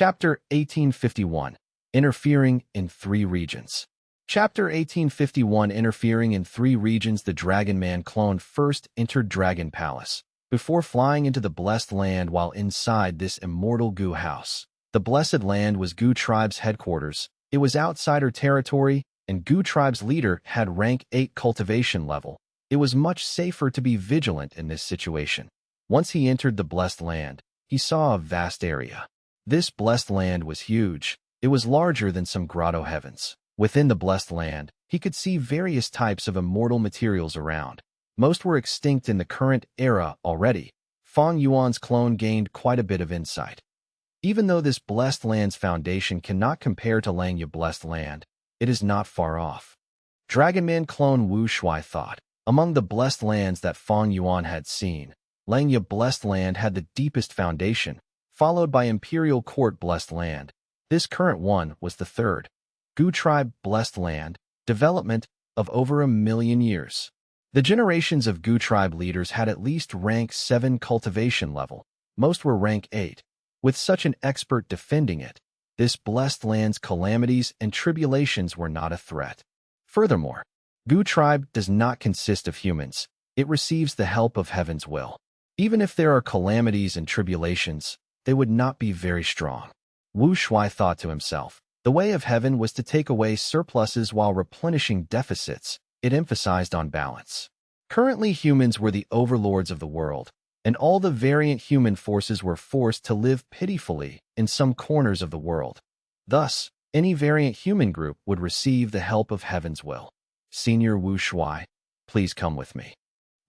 Chapter 1851. Interfering in Three Regions. Chapter 1851. Interfering in Three Regions. The Dragon Man clone first entered Dragon Palace, before flying into the Blessed Land while inside this immortal Gu house. The Blessed Land was Gu tribe's headquarters. It was outsider territory, and Gu tribe's leader had rank 8 cultivation level. It was much safer to be vigilant in this situation. Once he entered the Blessed Land, he saw a vast area. This Blessed Land was huge. It was larger than some grotto heavens. Within the Blessed Land, he could see various types of immortal materials around. Most were extinct in the current era already. Fang Yuan's clone gained quite a bit of insight. Even though this Blessed Land's foundation cannot compare to Langya Blessed Land, it is not far off. Dragon Man clone Wu Shui thought. Among the Blessed Lands that Fang Yuan had seen, Langya Blessed Land had the deepest foundation, followed by Imperial Court Blessed Land. This current one was the third. Gu Tribe Blessed Land, development of over 1,000,000 years. The generations of Gu Tribe leaders had at least rank 7 cultivation level. Most were rank 8. With such an expert defending it, this Blessed Land's calamities and tribulations were not a threat. Furthermore, Gu Tribe does not consist of humans. It receives the help of heaven's will. Even if there are calamities and tribulations, they would not be very strong. Wu Shui thought to himself. The way of heaven was to take away surpluses while replenishing deficits. It emphasized on balance. Currently, humans were the overlords of the world, and all the variant human forces were forced to live pitifully in some corners of the world. Thus, any variant human group would receive the help of heaven's will. Senior Wu Shui, please come with me.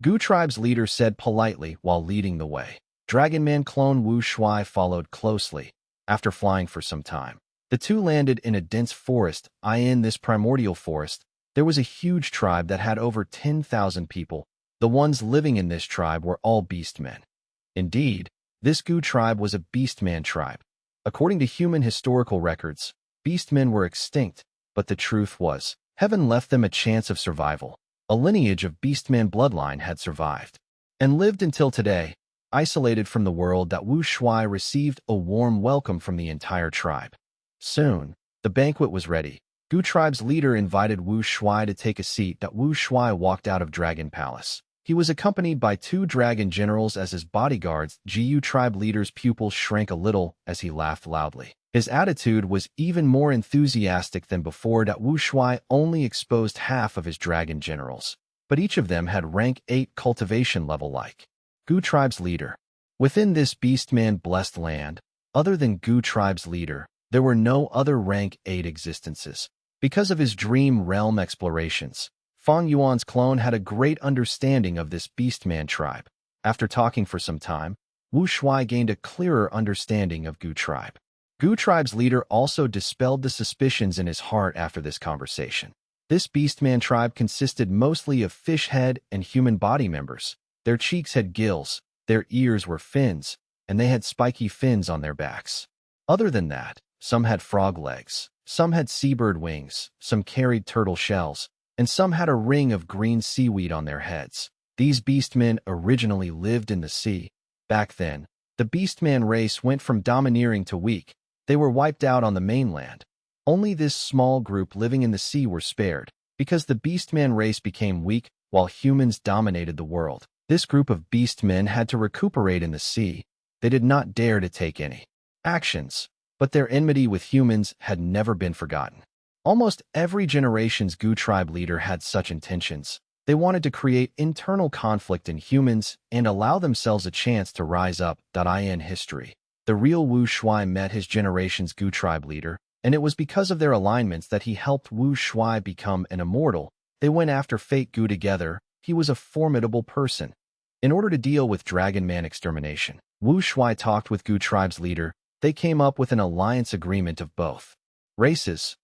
Gu Tribe's leader said politely while leading the way. Dragon Man clone Wu Shui followed closely. After flying for some time, the two landed in a dense forest. In this primordial forest, there was a huge tribe that had over 10,000 people. The ones living in this tribe were all beastmen. Indeed, this Gu tribe was a beastman tribe. According to human historical records, beastmen were extinct, but the truth was, heaven left them a chance of survival. A lineage of beastman bloodline had survived and lived until today. Isolated from the world, that Wu Shui received a warm welcome from the entire tribe. Soon, the banquet was ready. Gu Tribe's leader invited Wu Shui to take a seat. That Wu Shui walked out of Dragon Palace. He was accompanied by 2 dragon generals as his bodyguards. Gu Tribe leader's pupils shrank a little as he laughed loudly. His attitude was even more enthusiastic than before. That Wu Shui only exposed half of his dragon generals, but each of them had rank 8 cultivation level like Gu Tribe's leader. Within this beastman Blessed Land, other than Gu Tribe's leader, there were no other rank 8 existences. Because of his dream realm explorations, Fang Yuan's clone had a great understanding of this beastman tribe. After talking for some time, Wu Shui gained a clearer understanding of Gu Tribe. Gu Tribe's leader also dispelled the suspicions in his heart after this conversation. This beastman tribe consisted mostly of fish head and human body members. Their cheeks had gills, their ears were fins, and they had spiky fins on their backs. Other than that, some had frog legs, some had seabird wings, some carried turtle shells, and some had a ring of green seaweed on their heads. These beastmen originally lived in the sea. Back then, the beastman race went from domineering to weak. They were wiped out on the mainland. Only this small group living in the sea were spared, because the beastman race became weak while humans dominated the world. This group of beastmen had to recuperate in the sea. They did not dare to take any actions, but their enmity with humans had never been forgotten. Almost every generation's Gu Tribe leader had such intentions. They wanted to create internal conflict in humans and allow themselves a chance to rise up. In history, the real Wu Shui met his generation's Gu Tribe leader, and it was because of their alignments that he helped Wu Shui become an immortal. They went after Fate Gu together. He was a formidable person. In order to deal with Dragon Man extermination, Wu Shui talked with Gu Tribe's leader. They came up with an alliance agreement of both races.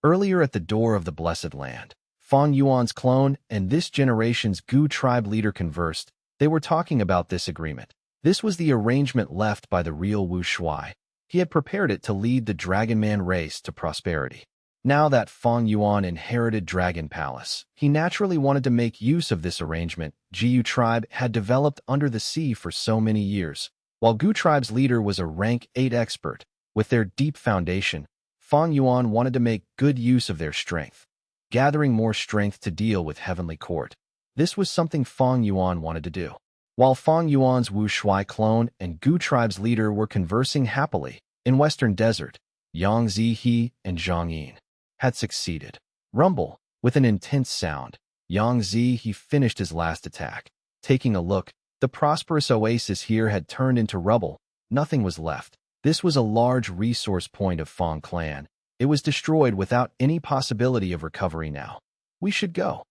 Earlier at the door of the Blessed Land, Fang Yuan's clone and this generation's Gu Tribe leader conversed. They were talking about this agreement. This was the arrangement left by the real Wu Shui. He had prepared it to lead the Dragon Man race to prosperity. Now that Fang Yuan inherited Dragon Palace, he naturally wanted to make use of this arrangement. Gu Tribe had developed under the sea for so many years. While Gu Tribe's leader was a rank 8 expert, With their deep foundation, Fang Yuan wanted to make good use of their strength, gathering more strength to deal with Heavenly Court. This was something Fang Yuan wanted to do. While Fang Yuan's Wu Shui clone and Gu tribe's leader were conversing happily in Western Desert, Yang Zihe and Zhang Yin had succeeded. Rumble, with an intense sound, Yang Zihe finished his last attack. Taking a look, the prosperous oasis here had turned into rubble. Nothing was left. This was a large resource point of Fang clan. It was destroyed without any possibility of recovery now. We should go.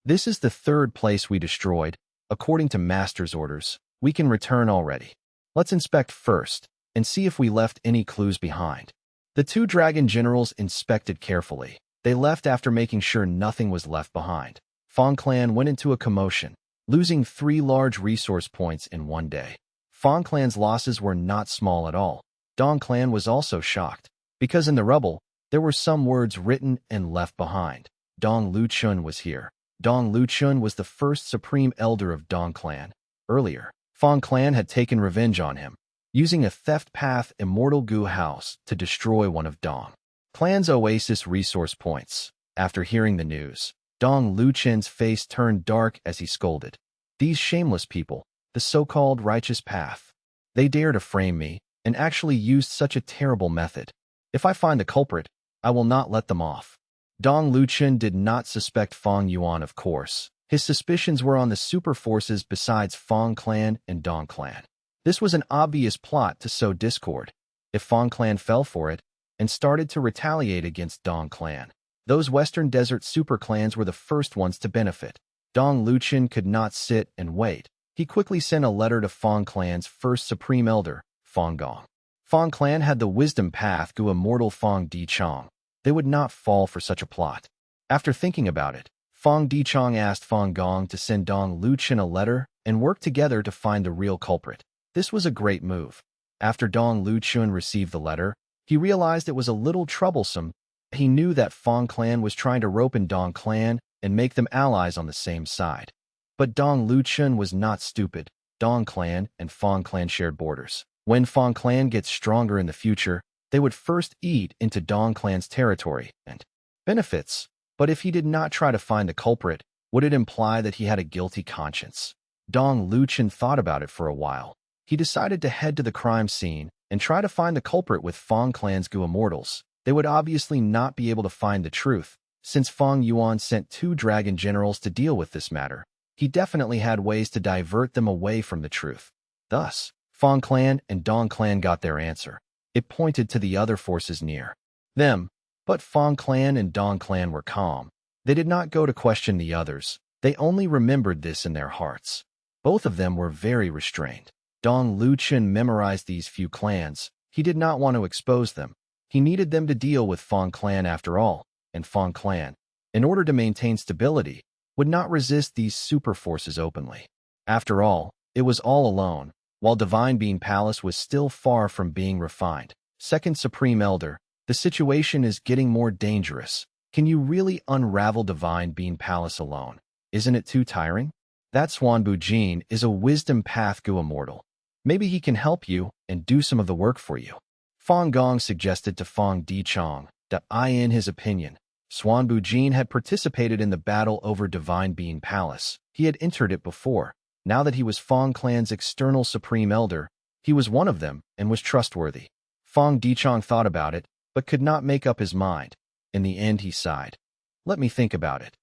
This is the third place we destroyed. According to Master's orders, we can return already. Let's inspect first and see if we left any clues behind. The two dragon generals inspected carefully. They left after making sure nothing was left behind. Fang clan went into a commotion, losing 3 large resource points in one day. Fang clan's losses were not small at all. Dong clan was also shocked, because in the rubble, there were some words written and left behind. Dong Luchun was here. Dong Luchun was the first supreme elder of Dong clan. Earlier, Fang clan had taken revenge on him, using a theft path Immortal Gu house to destroy one of Dong clan's oasis resource points. After hearing the news, Dong Luchun's face turned dark as he scolded. These shameless people, the so-called righteous path. They dare to frame me, and actually used such a terrible method. If I find the culprit, I will not let them off. Dong Luchun did not suspect Fang Yuan, of course. His suspicions were on the super forces besides Fang clan and Dong clan. This was an obvious plot to sow discord. If Fang clan fell for it and started to retaliate against Dong clan, those Western Desert super clans were the first ones to benefit. Dong Luchun could not sit and wait. He quickly sent a letter to Fang clan's first supreme elder, Fang Gong. Fang clan had the wisdom path Gu immortal Fang Dichong. They would not fall for such a plot. After thinking about it, Fang Dichong asked Fang Gong to send Dong Luchun a letter and work together to find the real culprit. This was a great move. After Dong Luchun received the letter, he realized it was a little troublesome. He knew that Fang clan was trying to rope in Dong clan and make them allies on the same side. But Dong Luchun was not stupid. Dong clan and Fang clan shared borders. When Fang clan gets stronger in the future, they would first eat into Dong clan's territory and benefits. But if he did not try to find the culprit, would it imply that he had a guilty conscience? Dong Luchun thought about it for a while. He decided to head to the crime scene and try to find the culprit with Fang clan's Gu immortals. They would obviously not be able to find the truth, since Fang Yuan sent 2 dragon generals to deal with this matter. He definitely had ways to divert them away from the truth. Thus, Fang clan and Dong clan got their answer. It pointed to the other forces near them. But Fang clan and Dong clan were calm. They did not go to question the others. They only remembered this in their hearts. Both of them were very restrained. Dong Luchun memorized these few clans. He did not want to expose them. He needed them to deal with Fang clan after all, and Fang clan, in order to maintain stability, would not resist these super forces openly. After all, it was all alone, while Divine Being Palace was still far from being refined. Second Supreme Elder, the situation is getting more dangerous. Can you really unravel Divine Being Palace alone? Isn't it too tiring? That Swanbu Jin is a wisdom path Gu immortal. Maybe he can help you and do some of the work for you. Fang Gong suggested to Fang Dichong that in his opinion, Swanbu Jin had participated in the battle over Divine Being Palace. He had entered it before. Now that he was Fang clan's external supreme elder, he was one of them and was trustworthy. Fang Dichong thought about it, but could not make up his mind. In the end, he sighed. Let me think about it.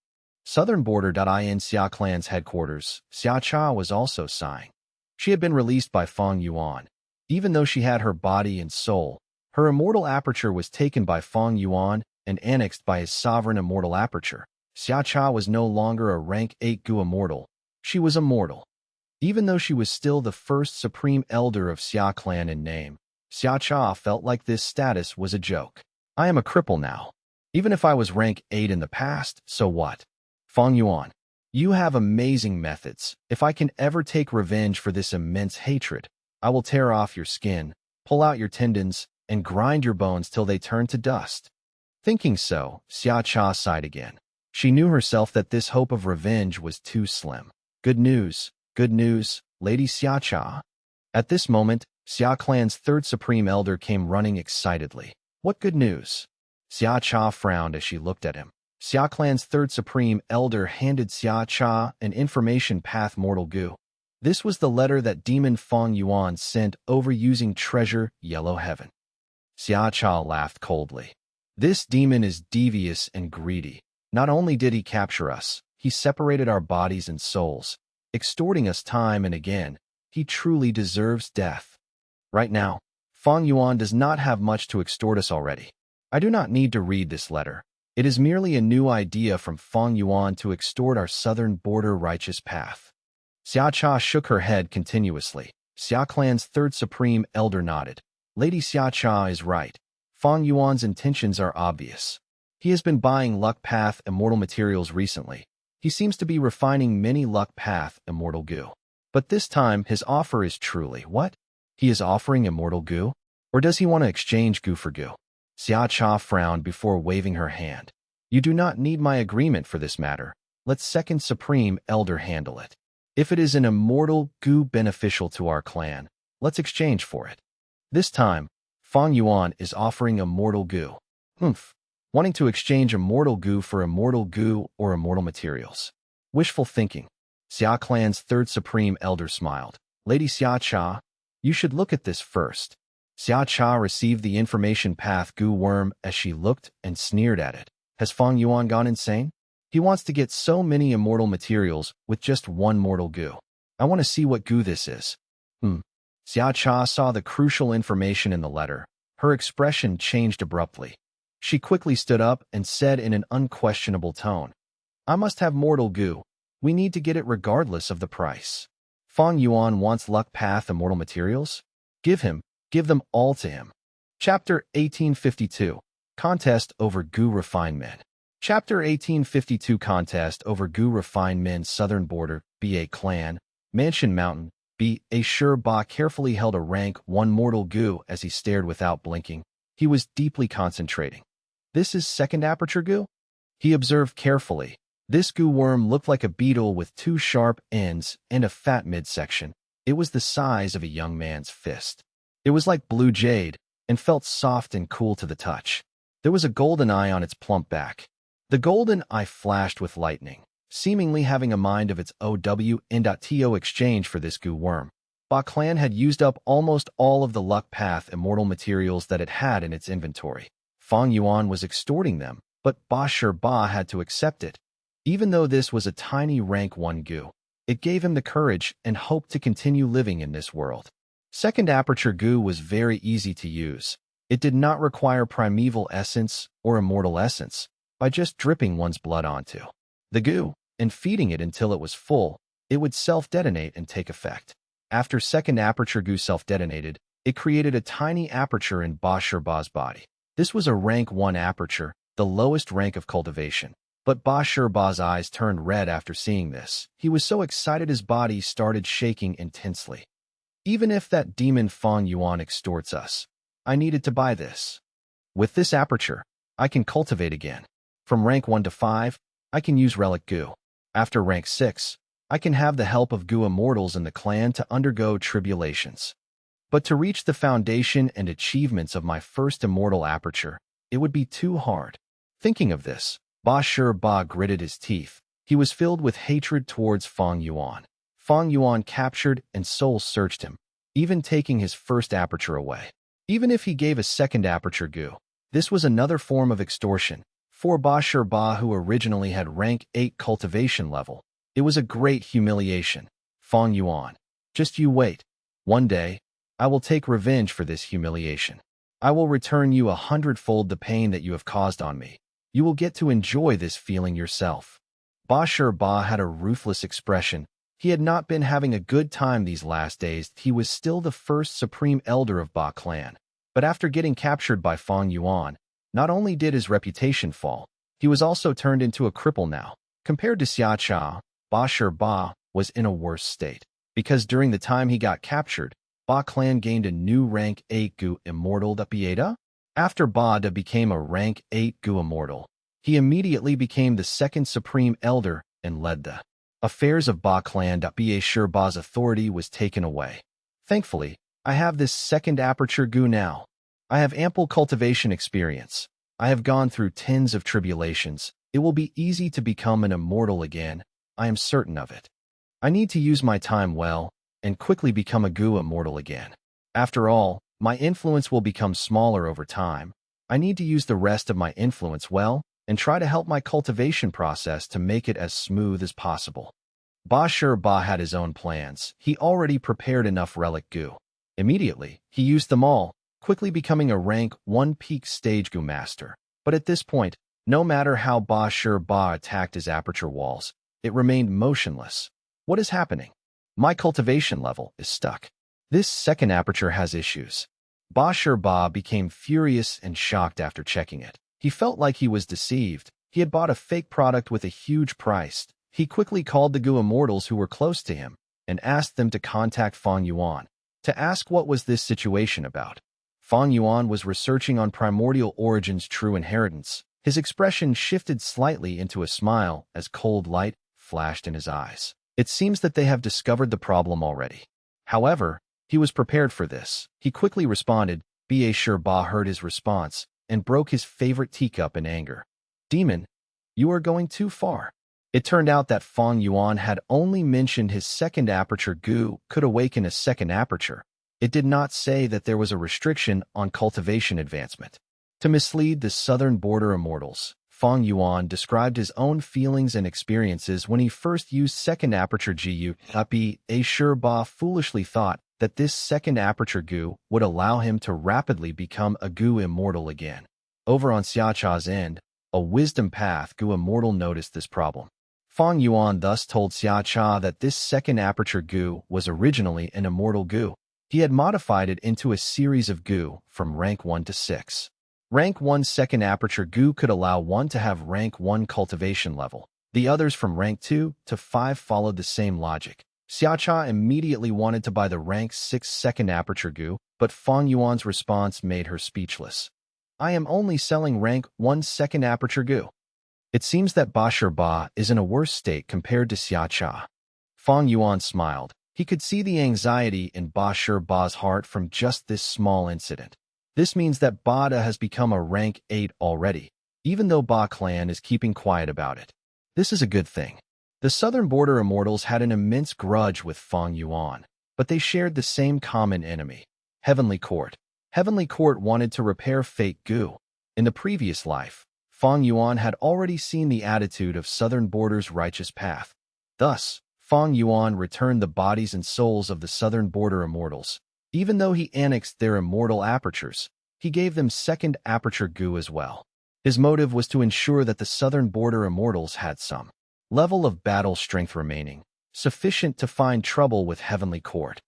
Southern border.In Xia clan's headquarters, Xia Cha was also sighing. She had been released by Fang Yuan. Even though she had her body and soul, her immortal aperture was taken by Fang Yuan and annexed by his sovereign immortal aperture. Xia Cha was no longer a rank 8 Gu immortal. She was immortal. Even though she was still the first supreme elder of Xia clan in name, Xia Cha felt like this status was a joke. I am a cripple now. Even if I was rank 8 in the past, so what? Fang Yuan, you have amazing methods. If I can ever take revenge for this immense hatred, I will tear off your skin, pull out your tendons, and grind your bones till they turn to dust. Thinking so, Xia Cha sighed again. She knew herself that this hope of revenge was too slim. Good news, Lady Xia Cha. At this moment, Xia clan's third supreme elder came running excitedly. What good news? Xia Cha frowned as she looked at him. Xia clan's third supreme elder handed Xia Cha an information path mortal goo. This was the letter that demon Fang Yuan sent over using treasure yellow heaven. Xia Cha laughed coldly. This demon is devious and greedy. Not only did he capture us, he separated our bodies and souls, extorting us time and again. He truly deserves death. Right now, Fang Yuan does not have much to extort us already. I do not need to read this letter. It is merely a new idea from Fang Yuan to extort our southern border righteous path. Xia Cha shook her head continuously. Xia clan's third supreme elder nodded. Lady Xia Cha is right. Fang Yuan's intentions are obvious. He has been buying luck path immortal materials recently. He seems to be refining many luck path immortal goo. But this time his offer is truly what? He is offering immortal goo? Or does he want to exchange goo for goo? Xia Cha frowned before waving her hand. You do not need my agreement for this matter. Let second supreme elder handle it. If it is an immortal goo beneficial to our clan, let's exchange for it. This time, Fang Yuan is offering immortal goo. Wanting to exchange immortal goo for immortal goo or immortal materials. Wishful thinking. Xia clan's third supreme elder smiled. Lady Xia Cha, you should look at this first. Xia Cha received the information path goo worm as she looked and sneered at it. Has Fang Yuan gone insane? He wants to get so many immortal materials with just one mortal goo. I want to see what goo this is. Xia Cha saw the crucial information in the letter. Her expression changed abruptly. She quickly stood up and said in an unquestionable tone, I must have mortal goo. We need to get it regardless of the price. Fang Yuan wants luck path immortal materials? Give them all to him. Chapter 1852. Contest over goo refined men. Chapter 1852 Contest over goo refined men Southern Border, B.A. Clan, Mansion Mountain, B.A. Sure Ba carefully held a rank 1 mortal goo as he stared without blinking. He was deeply concentrating. This is second aperture goo? He observed carefully. This goo worm looked like a beetle with 2 sharp ends and a fat midsection. It was the size of a young man's fist. It was like blue jade and felt soft and cool to the touch. There was a golden eye on its plump back. The golden eye flashed with lightning, seemingly having a mind of its own. Exchange for this goo worm. Ba clan had used up almost all of the luck path immortal materials that it had in its inventory. Fang Yuan was extorting them, but Ba Sure Ba had to accept it. Even though this was a tiny rank 1 goo, it gave him the courage and hope to continue living in this world. Second aperture goo was very easy to use. It did not require primeval essence or immortal essence by just dripping one's blood onto the goo and feeding it until it was full. It would self-detonate and take effect. After second aperture goo self-detonated, it created a tiny aperture in Ba Sure Ba's body. This was a rank 1 aperture, the lowest rank of cultivation. But Ba Sure Ba's eyes turned red after seeing this. He was so excited his body started shaking intensely. Even if that demon Fang Yuan extorts us, I needed to buy this. With this aperture, I can cultivate again. From rank 1 to 5, I can use relic goo. After rank 6, I can have the help of goo immortals in the clan to undergo tribulations. But to reach the foundation and achievements of my first immortal aperture, it would be too hard. Thinking of this, Ba Sure Ba gritted his teeth. He was filled with hatred towards Fang Yuan. Fang Yuan captured and soul-searched him, even taking his first aperture away. Even if he gave a second aperture goo, this was another form of extortion. For Ba Sure Ba, who originally had rank 8 cultivation level, it was a great humiliation. Fang Yuan, just you wait. One day, I will take revenge for this humiliation. I will return you 100-fold the pain that you have caused on me. You will get to enjoy this feeling yourself. Ba Sure Ba had a ruthless expression. He had not been having a good time these last days. He was still the first supreme elder of Ba clan. But after getting captured by Fang Yuan, not only did his reputation fall, he was also turned into a cripple now. Compared to Xia Cha, Ba Sure Ba was in a worse state. Because during the time he got captured, Ba clan gained a new rank 8 goo immortal .The. After Ba De became a rank 8 goo immortal, he immediately became the second supreme elder and led the affairs of Ba clan. Ba Sure Ba's authority was taken away. Thankfully, I have this second aperture gu now. I have ample cultivation experience. I have gone through tens of tribulations. It will be easy to become an immortal again. I am certain of it. I need to use my time well and quickly become a gu immortal again. After all, my influence will become smaller over time. I need to use the rest of my influence well and try to help my cultivation process to make it as smooth as possible. Ba had his own plans. He already prepared enough relic gu. Immediately, he used them all, quickly becoming a rank 1 peak stage gu master. But at this point, no matter how Ba attacked his aperture walls, it remained motionless. What is happening? My cultivation level is stuck. This second aperture has issues. Ba became furious and shocked after checking it. He felt like he was deceived. He had bought a fake product with a huge price. He quickly called the gu immortals who were close to him and asked them to contact Fang Yuan to ask what was this situation about. Fang Yuan was researching on primordial origins' true inheritance. His expression shifted slightly into a smile as cold light flashed in his eyes. It seems that they have discovered the problem already. However, he was prepared for this. He quickly responded. Ba heard his response and broke his favorite teacup in anger. Demon, you are going too far. It turned out that Fang Yuan had only mentioned his second aperture gu could awaken a second aperture. It did not say that there was a restriction on cultivation advancement. To mislead the southern border immortals, Fang Yuan described his own feelings and experiences when he first used second aperture gu. Ba foolishly thought that this second aperture gu would allow him to rapidly become a gu immortal again. Over on Xiacha's end, a wisdom path gu immortal noticed this problem. Fang Yuan thus told Xiacha that this second aperture gu was originally an immortal gu. He had modified it into a series of gu from rank 1 to 6. Rank 1 second aperture gu could allow one to have rank 1 cultivation level. The others from rank 2 to 5 followed the same logic. Xiacha immediately wanted to buy the rank 6 second aperture gu, but Fang Yuan's response made her speechless. I am only selling rank 1 second aperture gu. It seems that Ba is in a worse state compared to Xiacha. Fang Yuan smiled. He could see the anxiety in Ba's heart from just this small incident. This means that Bada has become a rank 8 already, even though Ba clan is keeping quiet about it. This is a good thing. The southern border immortals had an immense grudge with Fang Yuan, but they shared the same common enemy, Heavenly Court. Heavenly Court wanted to repair fake gu. In the previous life, Fang Yuan had already seen the attitude of southern border's righteous path. Thus, Fang Yuan returned the bodies and souls of the southern border immortals. Even though he annexed their immortal apertures, he gave them second aperture gu as well. His motive was to ensure that the southern border immortals had some level of battle strength remaining, sufficient to find trouble with Heavenly Court.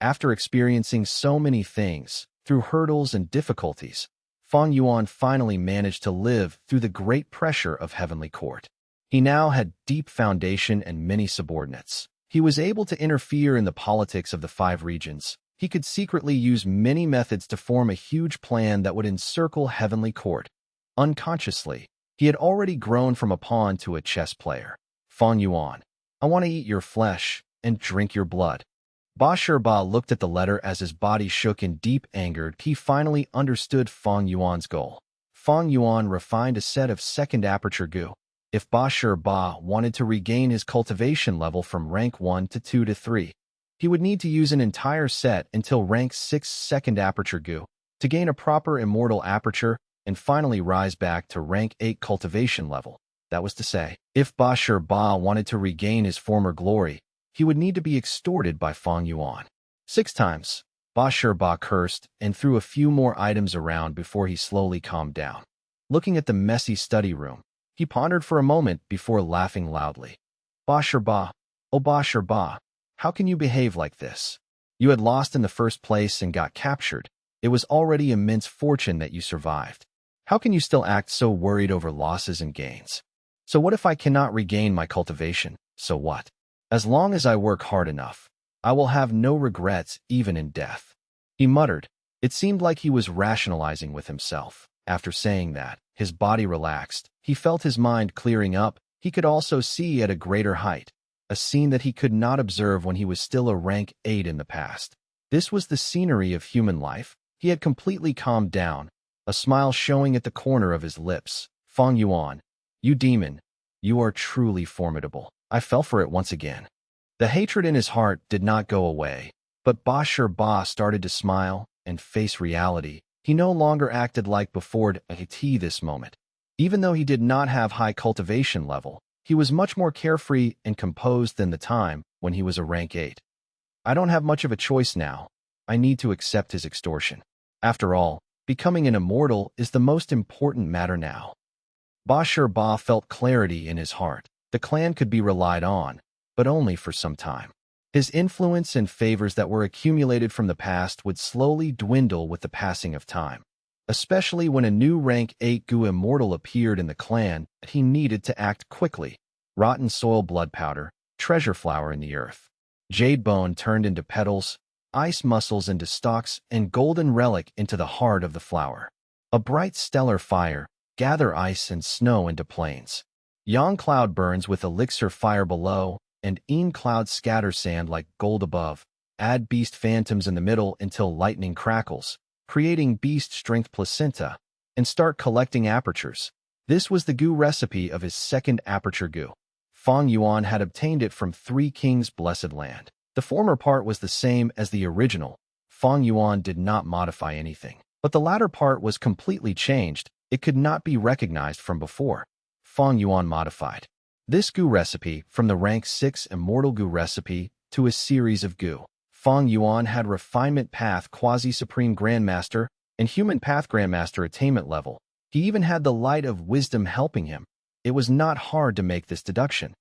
After experiencing so many things, through hurdles and difficulties, Fang Yuan finally managed to live through the great pressure of Heavenly Court. He now had deep foundation and many subordinates. He was able to interfere in the politics of the 5 regions. He could secretly use many methods to form a huge plan that would encircle Heavenly Court. Unconsciously, he had already grown from a pawn to a chess player. Fang Yuan, I want to eat your flesh and drink your blood. Ba looked at the letter as his body shook in deep anger. He finally understood Fang Yuan's goal. Fang Yuan refined a set of second aperture gu. If Ba wanted to regain his cultivation level from rank 1 to 2 to 3, he would need to use an entire set until rank 6 second aperture gu to gain a proper immortal aperture and finally rise back to rank 8 cultivation level. That was to say, if Ba wanted to regain his former glory, he would need to be extorted by Fang Yuan. 6 times, Ba cursed and threw a few more items around before he slowly calmed down. Looking at the messy study room, he pondered for a moment before laughing loudly. Ba, oh Ba, how can you behave like this? You had lost in the first place and got captured. It was already immense fortune that you survived. How can you still act so worried over losses and gains? So what if I cannot regain my cultivation? So what? As long as I work hard enough, I will have no regrets even in death. He muttered. It seemed like he was rationalizing with himself. After saying that, his body relaxed. He felt his mind clearing up. He could also see at a greater height, a scene that he could not observe when he was still a rank 8 in the past. This was the scenery of human life. He had completely calmed down, a smile showing at the corner of his lips. Fang Yuan, you demon, you are truly formidable. I fell for it once again. The hatred in his heart did not go away, but Ba started to smile and face reality. He no longer acted like before this moment. Even though he did not have high cultivation level, he was much more carefree and composed than the time when he was a rank 8. I don't have much of a choice now. I need to accept his extortion. After all, becoming an immortal is the most important matter now. Ba felt clarity in his heart. The clan could be relied on, but only for some time. His influence and favors that were accumulated from the past would slowly dwindle with the passing of time. Especially when a new rank 8 Gu immortal appeared in the clan, he needed to act quickly. Rotten soil blood powder, treasure flower in the earth. Jade bone turned into petals, ice muscles into stalks, and golden relic into the heart of the flower. A bright stellar fire, gather ice and snow into plains. Yang cloud burns with elixir fire below, and Een cloud scatter sand like gold above. Add beast phantoms in the middle until lightning crackles, creating beast strength placenta, and start collecting apertures. This was the Gu recipe of his second aperture Gu. Fang Yuan had obtained it from Three Kings' blessed land. The former part was the same as the original. Fang Yuan did not modify anything. But the latter part was completely changed. It could not be recognized from before. Fang Yuan modified this Gu recipe from the rank 6 immortal Gu recipe to a series of Gu. Fang Yuan had refinement path quasi-supreme grandmaster and human path grandmaster attainment level. He even had the light of wisdom helping him. It was not hard to make this deduction.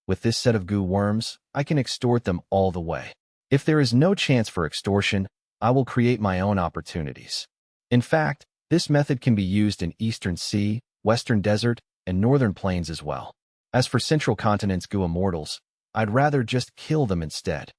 With this set of Gu worms, I can extort them all the way. If there is no chance for extortion, I will create my own opportunities. In fact, this method can be used in Eastern Sea, Western Desert, and Northern Plains as well. As for Central Continent's Gu immortals, I'd rather just kill them instead.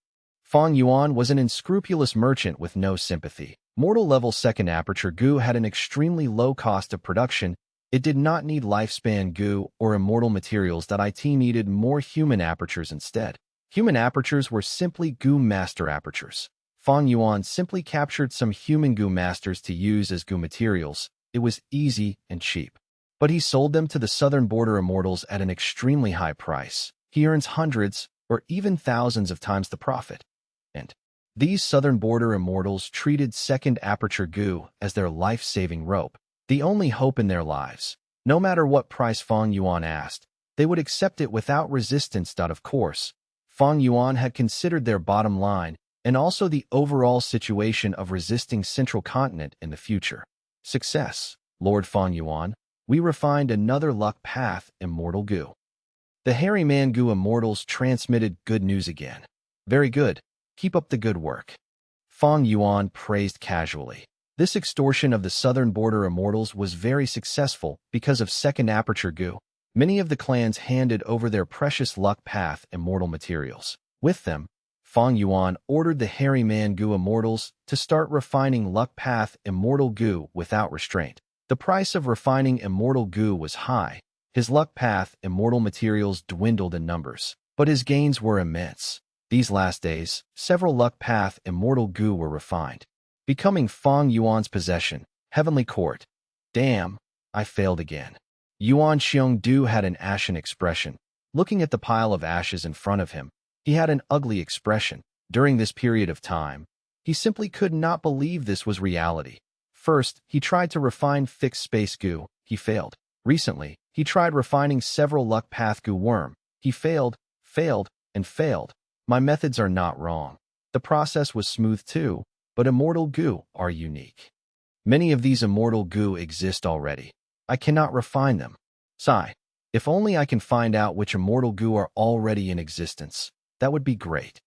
Fang Yuan was an unscrupulous merchant with no sympathy. Mortal level second aperture Gu had an extremely low cost of production. It did not need lifespan Gu or immortal materials that it needed more human apertures instead. Human apertures were simply Gu master apertures. Fang Yuan simply captured some human Gu masters to use as Gu materials. It was easy and cheap. But he sold them to the southern border immortals at an extremely high price. He earns hundreds or even thousands of times the profit. And these southern border immortals treated second aperture Gu as their life-saving rope, the only hope in their lives. No matter what price Fang Yuan asked, they would accept it without resistance. Of course, Fang Yuan had considered their bottom line and also the overall situation of resisting Central Continent in the future. Success, Lord Fang Yuan. We refined another luck path, immortal Gu. The hairy man Gu immortals transmitted good news again. Very good. Keep up the good work. Fang Yuan praised casually. This extortion of the southern border immortals was very successful because of second aperture Gu. Many of the clans handed over their precious luck path immortal materials. With them, Fang Yuan ordered the hairy man Gu immortals to start refining luck path immortal Gu without restraint. The price of refining immortal Gu was high. His luck path immortal materials dwindled in numbers, but his gains were immense. These last days, several luck path immortal Gu were refined, becoming Fang Yuan's possession. Heavenly Court. Damn, I failed again. Yuan Xiongdu had an ashen expression. Looking at the pile of ashes in front of him, he had an ugly expression. During this period of time, he simply could not believe this was reality. First, he tried to refine fixed space Gu. He failed. Recently, he tried refining several luck path Gu worm. He failed, and failed. My methods are not wrong. The process was smooth too, but immortal Gu are unique. Many of these immortal Gu exist already. I cannot refine them. Sigh. If only I can find out which immortal Gu are already in existence. That would be great.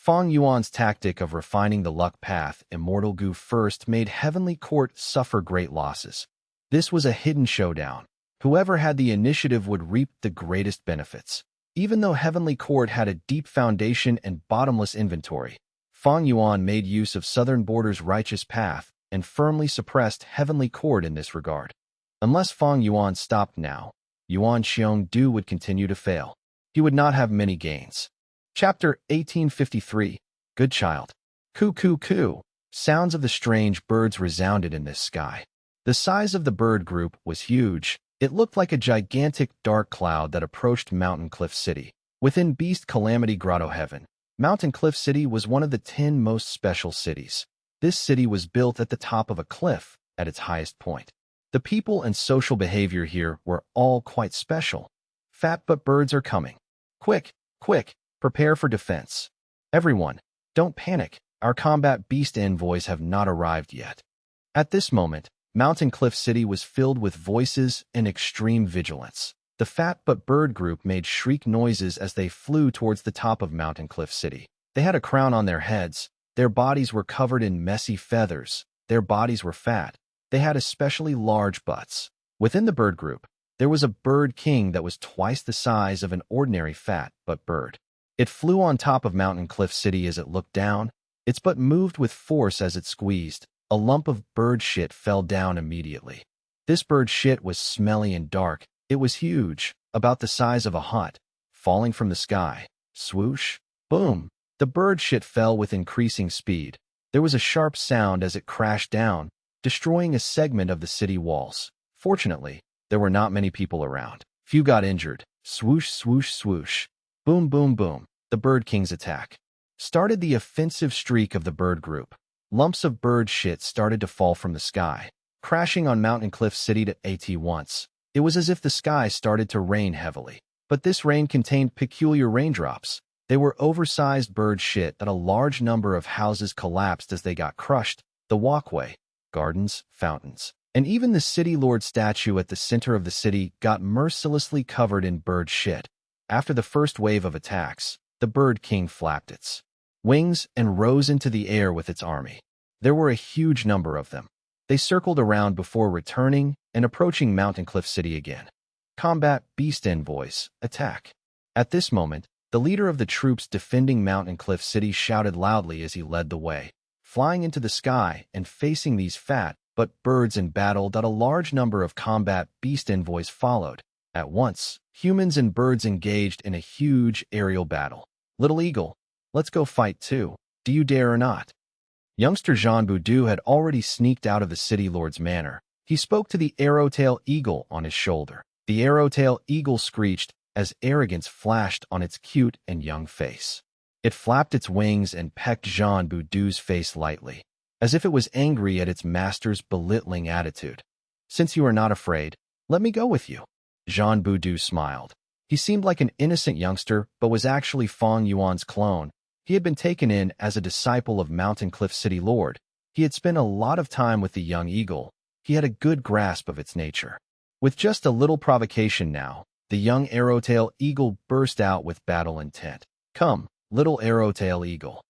Fang Yuan's tactic of refining the luck path immortal Gu first made Heavenly Court suffer great losses. This was a hidden showdown. Whoever had the initiative would reap the greatest benefits. Even though Heavenly Court had a deep foundation and bottomless inventory, Fang Yuan made use of Southern Border's righteous path and firmly suppressed Heavenly Court in this regard. Unless Fang Yuan stopped now, Yuan Xiongdu would continue to fail. He would not have many gains. Chapter 1853. Good Child. Coo coo coo. Sounds of the strange birds resounded in this sky. The size of the bird group was huge. It looked like a gigantic dark cloud that approached Mountain Cliff City. Within Beast Calamity Grotto Heaven, Mountain Cliff City was one of the 10 most special cities. This city was built at the top of a cliff at its highest point. The people and social behavior here were all quite special. Fat but birds are coming. Quick, quick, prepare for defense. Everyone, don't panic. Our combat beast envoys have not arrived yet. At this moment, Mountain Cliff City was filled with voices and extreme vigilance. The fat but bird group made shriek noises as they flew towards the top of Mountain Cliff City. They had a crown on their heads. Their bodies were covered in messy feathers. Their bodies were fat. They had especially large butts. Within the bird group, there was a bird king that was twice the size of an ordinary fat but bird. It flew on top of Mountain Cliff City as it looked down. Its butt moved with force as it squeezed. A lump of bird shit fell down immediately. This bird shit was smelly and dark. It was huge, about the size of a hut, falling from the sky. Swoosh, boom. The bird shit fell with increasing speed. There was a sharp sound as it crashed down, destroying a segment of the city walls. Fortunately, there were not many people around. Few got injured. Swoosh, swoosh, swoosh. Boom, boom, boom. The Bird King's attack started the offensive streak of the bird group. Lumps of bird shit started to fall from the sky, crashing on Mountain Cliff City at once. It was as if the sky started to rain heavily. But this rain contained peculiar raindrops. They were oversized bird shit that a large number of houses collapsed as they got crushed. The walkway, gardens, fountains, and even the city lord statue at the center of the city got mercilessly covered in bird shit. After the first wave of attacks, the Bird King flapped its wings and rose into the air with its army. There were a huge number of them. They circled around before returning and approaching Mountain Cliff City again. Combat Beast Envoys, attack. At this moment, the leader of the troops defending Mountain Cliff City shouted loudly as he led the way. Flying into the sky and facing these fat but birds in battle that a large number of combat beast envoys followed. At once, humans and birds engaged in a huge aerial battle. Little Eagle, let's go fight too. Do you dare or not? Youngster Jean Boudou had already sneaked out of the city lord's manor. He spoke to the arrowtail eagle on his shoulder. The arrowtail eagle screeched as arrogance flashed on its cute and young face. It flapped its wings and pecked Jean Boudou's face lightly, as if it was angry at its master's belittling attitude. Since you are not afraid, let me go with you. Jean Boudou smiled. He seemed like an innocent youngster, but was actually Fang Yuan's clone. He had been taken in as a disciple of Mountain Cliff City Lord. He had spent a lot of time with the young eagle. He had a good grasp of its nature. With just a little provocation now, the young arrowtail eagle burst out with battle intent. Come, little arrowtail eagle.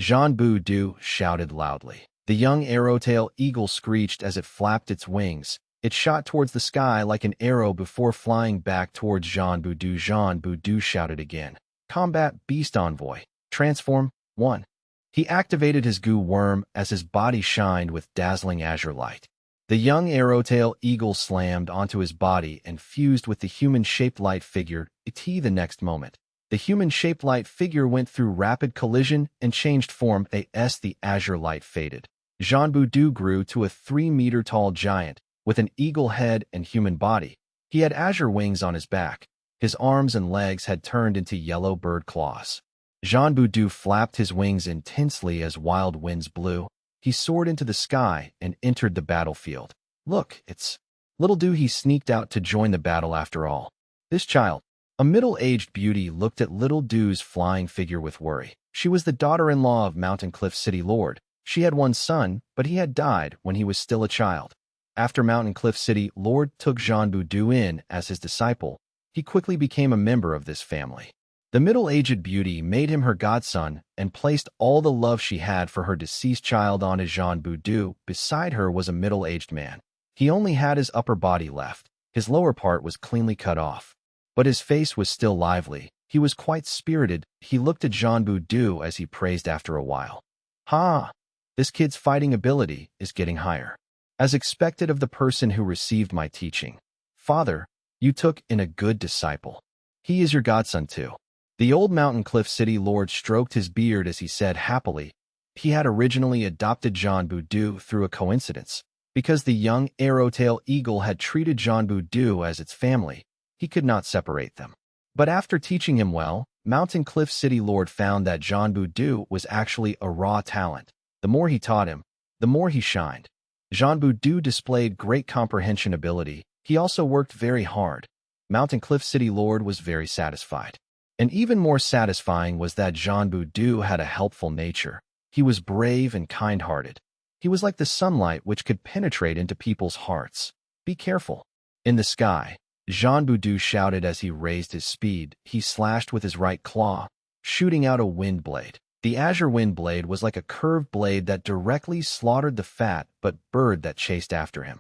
Jean Boudou shouted loudly. The young arrowtail eagle screeched as it flapped its wings. It shot towards the sky like an arrow before flying back towards Jean Boudou. Jean Boudou shouted again. Combat Beast Envoy. Transform 1. He activated his goo worm as his body shined with dazzling azure light. The young arrowtail eagle slammed onto his body and fused with the human-shaped light figure. The next moment, the human-shaped light figure went through rapid collision and changed form. As the azure light faded, Jean Boudou grew to a 3-meter-tall giant with an eagle head and human body. He had azure wings on his back. His arms and legs had turned into yellow bird claws. Jean Boudou flapped his wings intensely as wild winds blew. He soared into the sky and entered the battlefield. Look, it's Little Do he sneaked out to join the battle after all. This child, a middle-aged beauty, looked at Little Do's flying figure with worry. She was the daughter-in-law of Mountain Cliff City Lord. She had one son, but he had died when he was still a child. After Mountain Cliff City Lord took Jean Boudou in as his disciple, he quickly became a member of this family. The middle-aged beauty made him her godson and placed all the love she had for her deceased child onto Jean Boudou. Beside her was a middle-aged man. He only had his upper body left. His lower part was cleanly cut off. But his face was still lively. He was quite spirited. He looked at Jean Boudou as he praised after a while. Ha! This kid's fighting ability is getting higher. As expected of the person who received my teaching. Father, you took in a good disciple. He is your godson too. The old Mountain Cliff City Lord stroked his beard as he said happily, He had originally adopted Zhanbu through a coincidence. Because the young arrowtail eagle had treated Zhanbu as its family, he could not separate them. But after teaching him well, Mountain Cliff City Lord found that Zhanbu was actually a raw talent. The more he taught him, the more he shined. Zhanbu displayed great comprehension ability. He also worked very hard. Mountain Cliff City Lord was very satisfied. And even more satisfying was that Zhanbu had a helpful nature. He was brave and kind-hearted. He was like the sunlight which could penetrate into people's hearts. Be careful. In the sky, Zhanbu shouted as he raised his speed. He slashed with his right claw, shooting out a wind blade. The azure wind blade was like a curved blade that directly slaughtered the fat but bird that chased after him.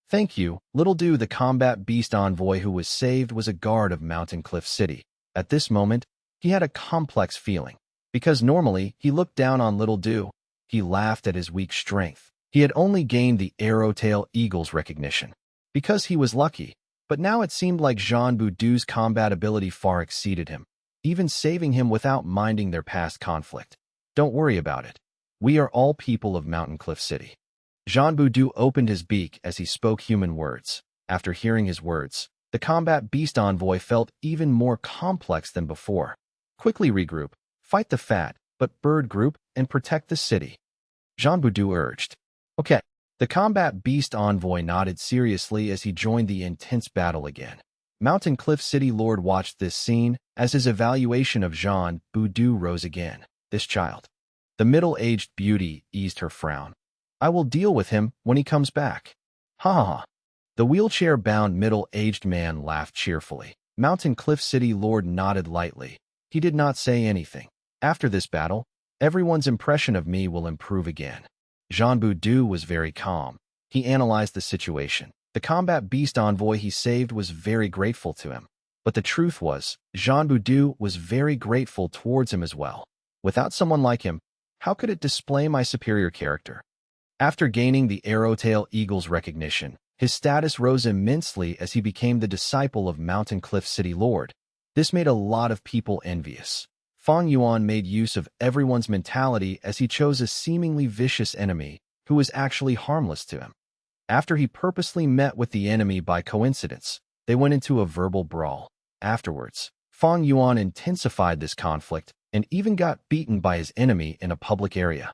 Thank you, Little Do. The combat beast envoy who was saved was a guard of Mountain Cliff City. At this moment, he had a complex feeling. Because normally, he looked down on Little Do. He laughed at his weak strength. He had only gained the arrowtail eagle's recognition. Because he was lucky. But now it seemed like Zhanbu's combat ability far exceeded him, even saving him without minding their past conflict. Don't worry about it. We are all people of Mountain Cliff City. Zhanbu opened his beak as he spoke human words. After hearing his words, the combat beast envoy felt even more complex than before. Quickly regroup, fight the fat, but bird group, and protect the city. Zhanbu urged. Okay. The combat beast envoy nodded seriously as he joined the intense battle again. Mountain Cliff City Lord watched this scene as his evaluation of Zhanbu rose again. This child. The middle-aged beauty eased her frown. I will deal with him when he comes back. Ha ha ha. The wheelchair-bound middle-aged man laughed cheerfully. Mountain Cliff City Lord nodded lightly. He did not say anything. After this battle, everyone's impression of me will improve again. Zhanbu was very calm. He analyzed the situation. The combat beast envoy he saved was very grateful to him. But the truth was, Zhanbu was very grateful towards him as well. Without someone like him, how could it display my superior character? After gaining the arrowtail eagle's recognition, his status rose immensely as he became the disciple of Mountain Cliff City Lord. This made a lot of people envious. Fang Yuan made use of everyone's mentality as he chose a seemingly vicious enemy who was actually harmless to him. After he purposely met with the enemy by coincidence, they went into a verbal brawl. Afterwards, Fang Yuan intensified this conflict and even got beaten by his enemy in a public area.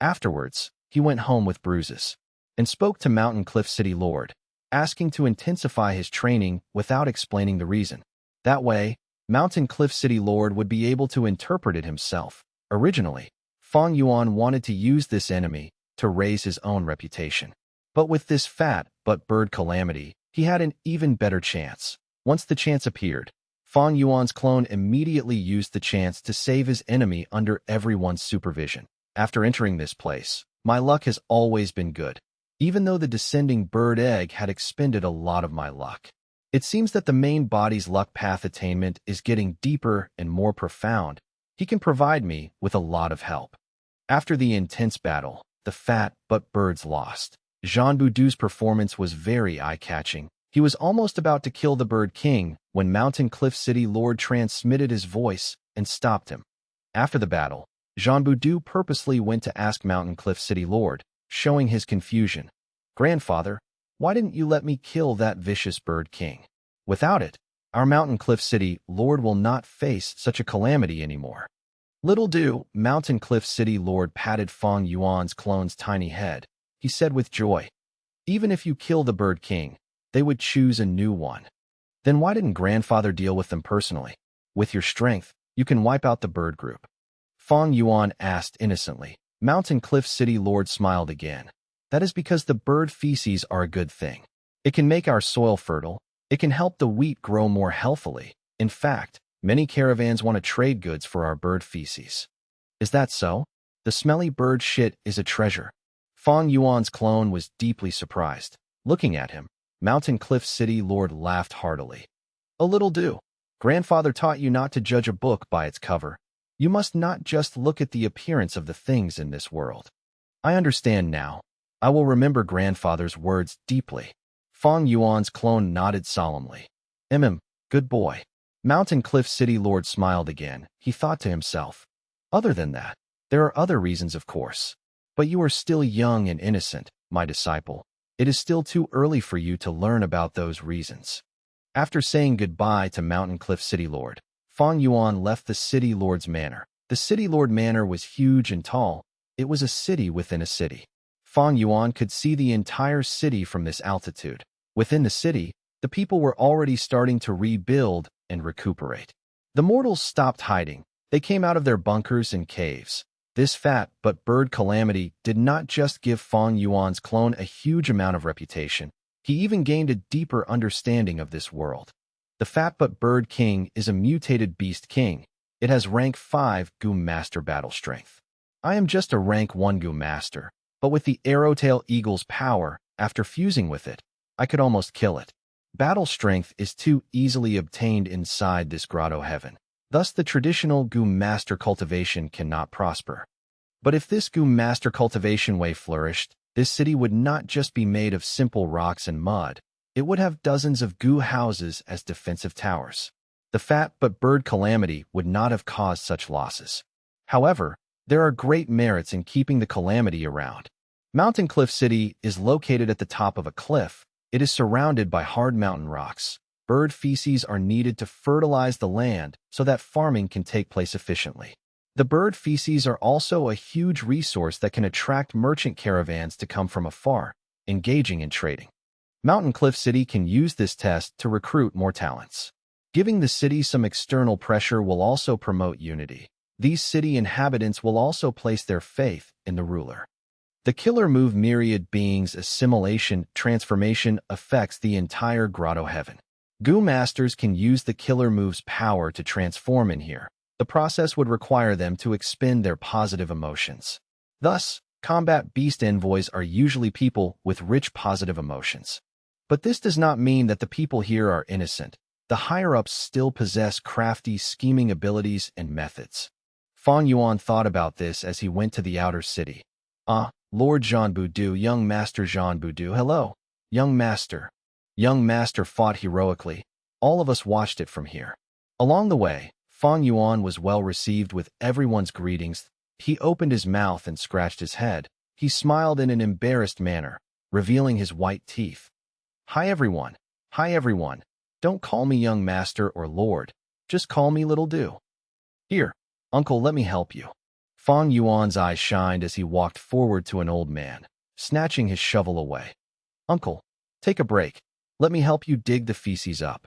Afterwards, he went home with bruises and spoke to Mountain Cliff City Lord, asking to intensify his training without explaining the reason. That way, Mountain Cliff City Lord would be able to interpret it himself. Originally, Fang Yuan wanted to use this enemy to raise his own reputation. But with this fat but bird calamity, he had an even better chance. Once the chance appeared, Fang Yuan's clone immediately used the chance to save his enemy under everyone's supervision. After entering this place, my luck has always been good, even though the descending bird egg had expended a lot of my luck. It seems that the main body's luck path attainment is getting deeper and more profound. He can provide me with a lot of help. After the intense battle, the fat but birds lost. Zhanbu's performance was very eye-catching. He was almost about to kill the Bird King when Mountain Cliff City Lord transmitted his voice and stopped him. After the battle, Zhanbu purposely went to ask Mountain Cliff City Lord, showing his confusion. Grandfather, why didn't you let me kill that vicious Bird King? Without it, our Mountain Cliff City Lord will not face such a calamity anymore. Little Do, Mountain Cliff City Lord patted Fang Yuan's clone's tiny head. He said with joy, even if you kill the Bird King, they would choose a new one. Then why didn't Grandfather deal with them personally? With your strength, you can wipe out the bird group. Fang Yuan asked innocently. Mountain Cliff City Lord smiled again. That is because the bird feces are a good thing. It can make our soil fertile. It can help the wheat grow more healthily. In fact, many caravans want to trade goods for our bird feces. Is that so? The smelly bird shit is a treasure. Fang Yuan's clone was deeply surprised. Looking at him, Mountain Cliff City Lord laughed heartily. A little Do. Grandfather taught you not to judge a book by its cover. You must not just look at the appearance of the things in this world. I understand now. I will remember Grandfather's words deeply. Fang Yuan's clone nodded solemnly. Good boy. Mountain Cliff City Lord smiled again. He thought to himself. Other than that, There are other reasons, of course. But you are still young and innocent, my disciple. It is still too early for you to learn about those reasons. After saying goodbye to Mountain Cliff City Lord, Fang Yuan left the City Lord's manor. The City Lord manor was huge and tall. It was a city within a city. Fang Yuan could see the entire city from this altitude. Within the city, the people were already starting to rebuild and recuperate. The mortals stopped hiding. They came out of their bunkers and caves. This fat but bird calamity did not just give Fang Yuan's clone a huge amount of reputation. He even gained a deeper understanding of this world. The fat but bird king is a mutated beast king. It has rank 5 Gu Master battle strength. I am just a rank 1 Gu Master, but with the Arrowtail Eagle's power, after fusing with it, I could almost kill it. Battle strength is too easily obtained inside this grotto heaven. Thus the traditional Gu Master cultivation cannot prosper. But if this Gu Master cultivation way flourished, this city would not just be made of simple rocks and mud. It would have dozens of Gu houses as defensive towers. The fat but bird calamity would not have caused such losses. However, there are great merits in keeping the calamity around. Mountain Cliff City is located at the top of a cliff. It is surrounded by hard mountain rocks. Bird feces are needed to fertilize the land so that farming can take place efficiently. The bird feces are also a huge resource that can attract merchant caravans to come from afar, engaging in trading. Mountain Cliff City can use this test to recruit more talents. Giving the city some external pressure will also promote unity. These city inhabitants will also place their faith in the ruler. The killer move myriad beings assimilation transformation affects the entire grotto heaven. Gu masters can use the killer move's power to transform in here. The process would require them to expend their positive emotions. Thus, combat beast envoys are usually people with rich positive emotions. But this does not mean that the people here are innocent. The higher-ups still possess crafty, scheming abilities and methods. Fang Yuan thought about this as he went to the outer city. Lord Jean Budu, young master Jean Budu, hello. Young master. Young master fought heroically. All of us watched it from here. Along the way, Fang Yuan was well received with everyone's greetings. He opened his mouth and scratched his head. He smiled in an embarrassed manner, revealing his white teeth. Hi everyone. Hi everyone. Don't call me young master or lord. Just call me Little Do. Here, uncle, let me help you. Fang Yuan's eyes shined as he walked forward to an old man, snatching his shovel away. Uncle, take a break. Let me help you dig the feces up.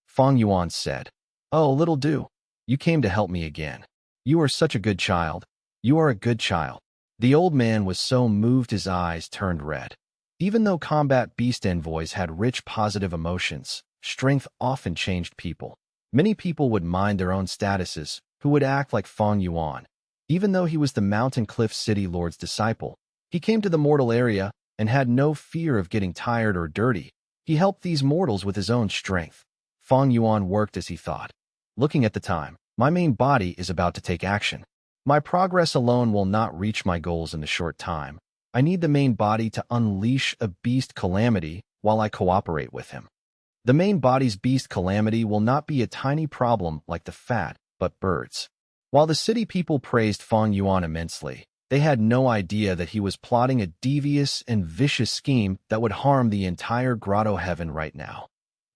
Fang Yuan said. Oh, Little Do. You came to help me again. You are such a good child. You are a good child. The old man was so moved his eyes turned red. Even though combat beast envoys had rich positive emotions, strength often changed people. Many people would mind their own statuses, who would act like Fang Yuan. Even though he was the Mountain Cliff City Lord's disciple, he came to the mortal area and had no fear of getting tired or dirty. He helped these mortals with his own strength. Fang Yuan worked as he thought. Looking at the time, my main body is about to take action. My progress alone will not reach my goals in the short time. I need the main body to unleash a beast calamity while I cooperate with him. The main body's beast calamity will not be a tiny problem like the fat, but birds. While the city people praised Fang Yuan immensely, they had no idea that he was plotting a devious and vicious scheme that would harm the entire grotto heaven right now.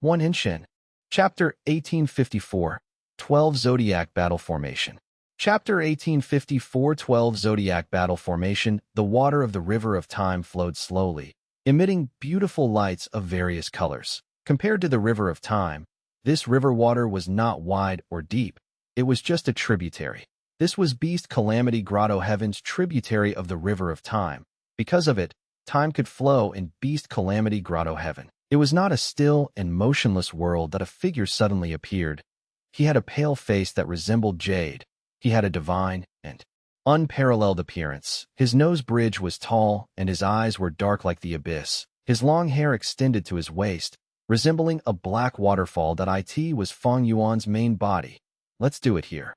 1 Inshin. Chapter 1854. 12 Zodiac Battle Formation. Chapter 1854 12 Zodiac Battle Formation. The water of the river of time flowed slowly, emitting beautiful lights of various colors. Compared to the river of time, this river water was not wide or deep. It was just a tributary. This was Beast Calamity Grotto Heaven's tributary of the river of time. Because of it, time could flow in Beast Calamity Grotto Heaven. It was not a still and motionless world that a figure suddenly appeared. He had a pale face that resembled jade. He had a divine and unparalleled appearance. His nose bridge was tall, and his eyes were dark like the abyss. His long hair extended to his waist, resembling a black waterfall. It was Fang Yuan's main body. Let's do it here.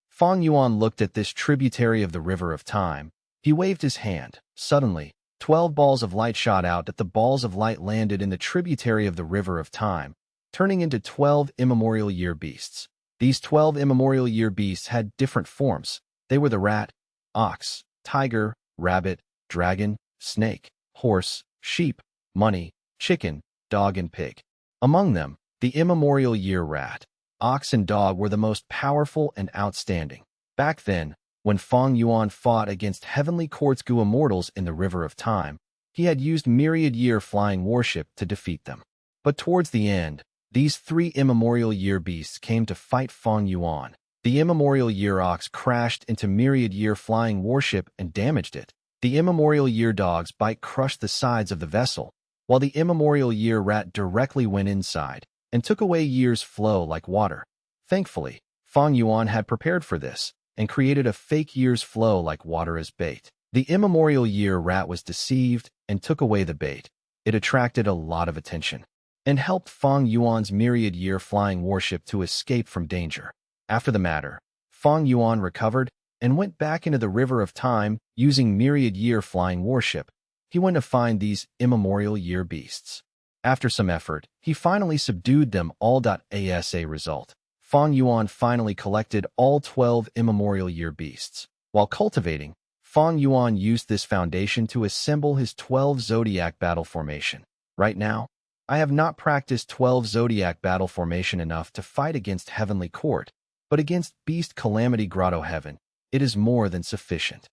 Fang Yuan looked at this tributary of the river of time. He waved his hand. Suddenly, 12 balls of light shot out. The balls of light landed in the tributary of the river of time, turning into 12 immemorial year beasts. These 12 immemorial year beasts had different forms. They were the rat, ox, tiger, rabbit, dragon, snake, horse, sheep, money, chicken, dog, and pig. Among them, the immemorial year rat, ox, and dog were the most powerful and outstanding. Back then, when Fang Yuan fought against Heavenly Court's Gu immortals in the River of Time, he had used myriad year flying warship to defeat them. But towards the end, these three immemorial year beasts came to fight Fang Yuan. The immemorial year ox crashed into myriad year flying warship and damaged it. The immemorial year dog's bite crushed the sides of the vessel, while the immemorial year rat directly went inside and took away year's flow like water. Thankfully, Fang Yuan had prepared for this and created a fake year's flow like water as bait. The immemorial year rat was deceived and took away the bait. It attracted a lot of attention and helped Fang Yuan's myriad year flying warship to escape from danger. After the matter, Fang Yuan recovered and went back into the River of Time using myriad year flying warship. He went to find these immemorial year beasts. After some effort, he finally subdued them all. As a result, Fang Yuan finally collected all 12 immemorial year beasts. While cultivating, Fang Yuan used this foundation to assemble his 12 zodiac battle formation. Right now, I have not practiced 12 zodiac battle formation enough to fight against Heavenly Court, but against Beast Calamity Grotto Heaven, it is more than sufficient.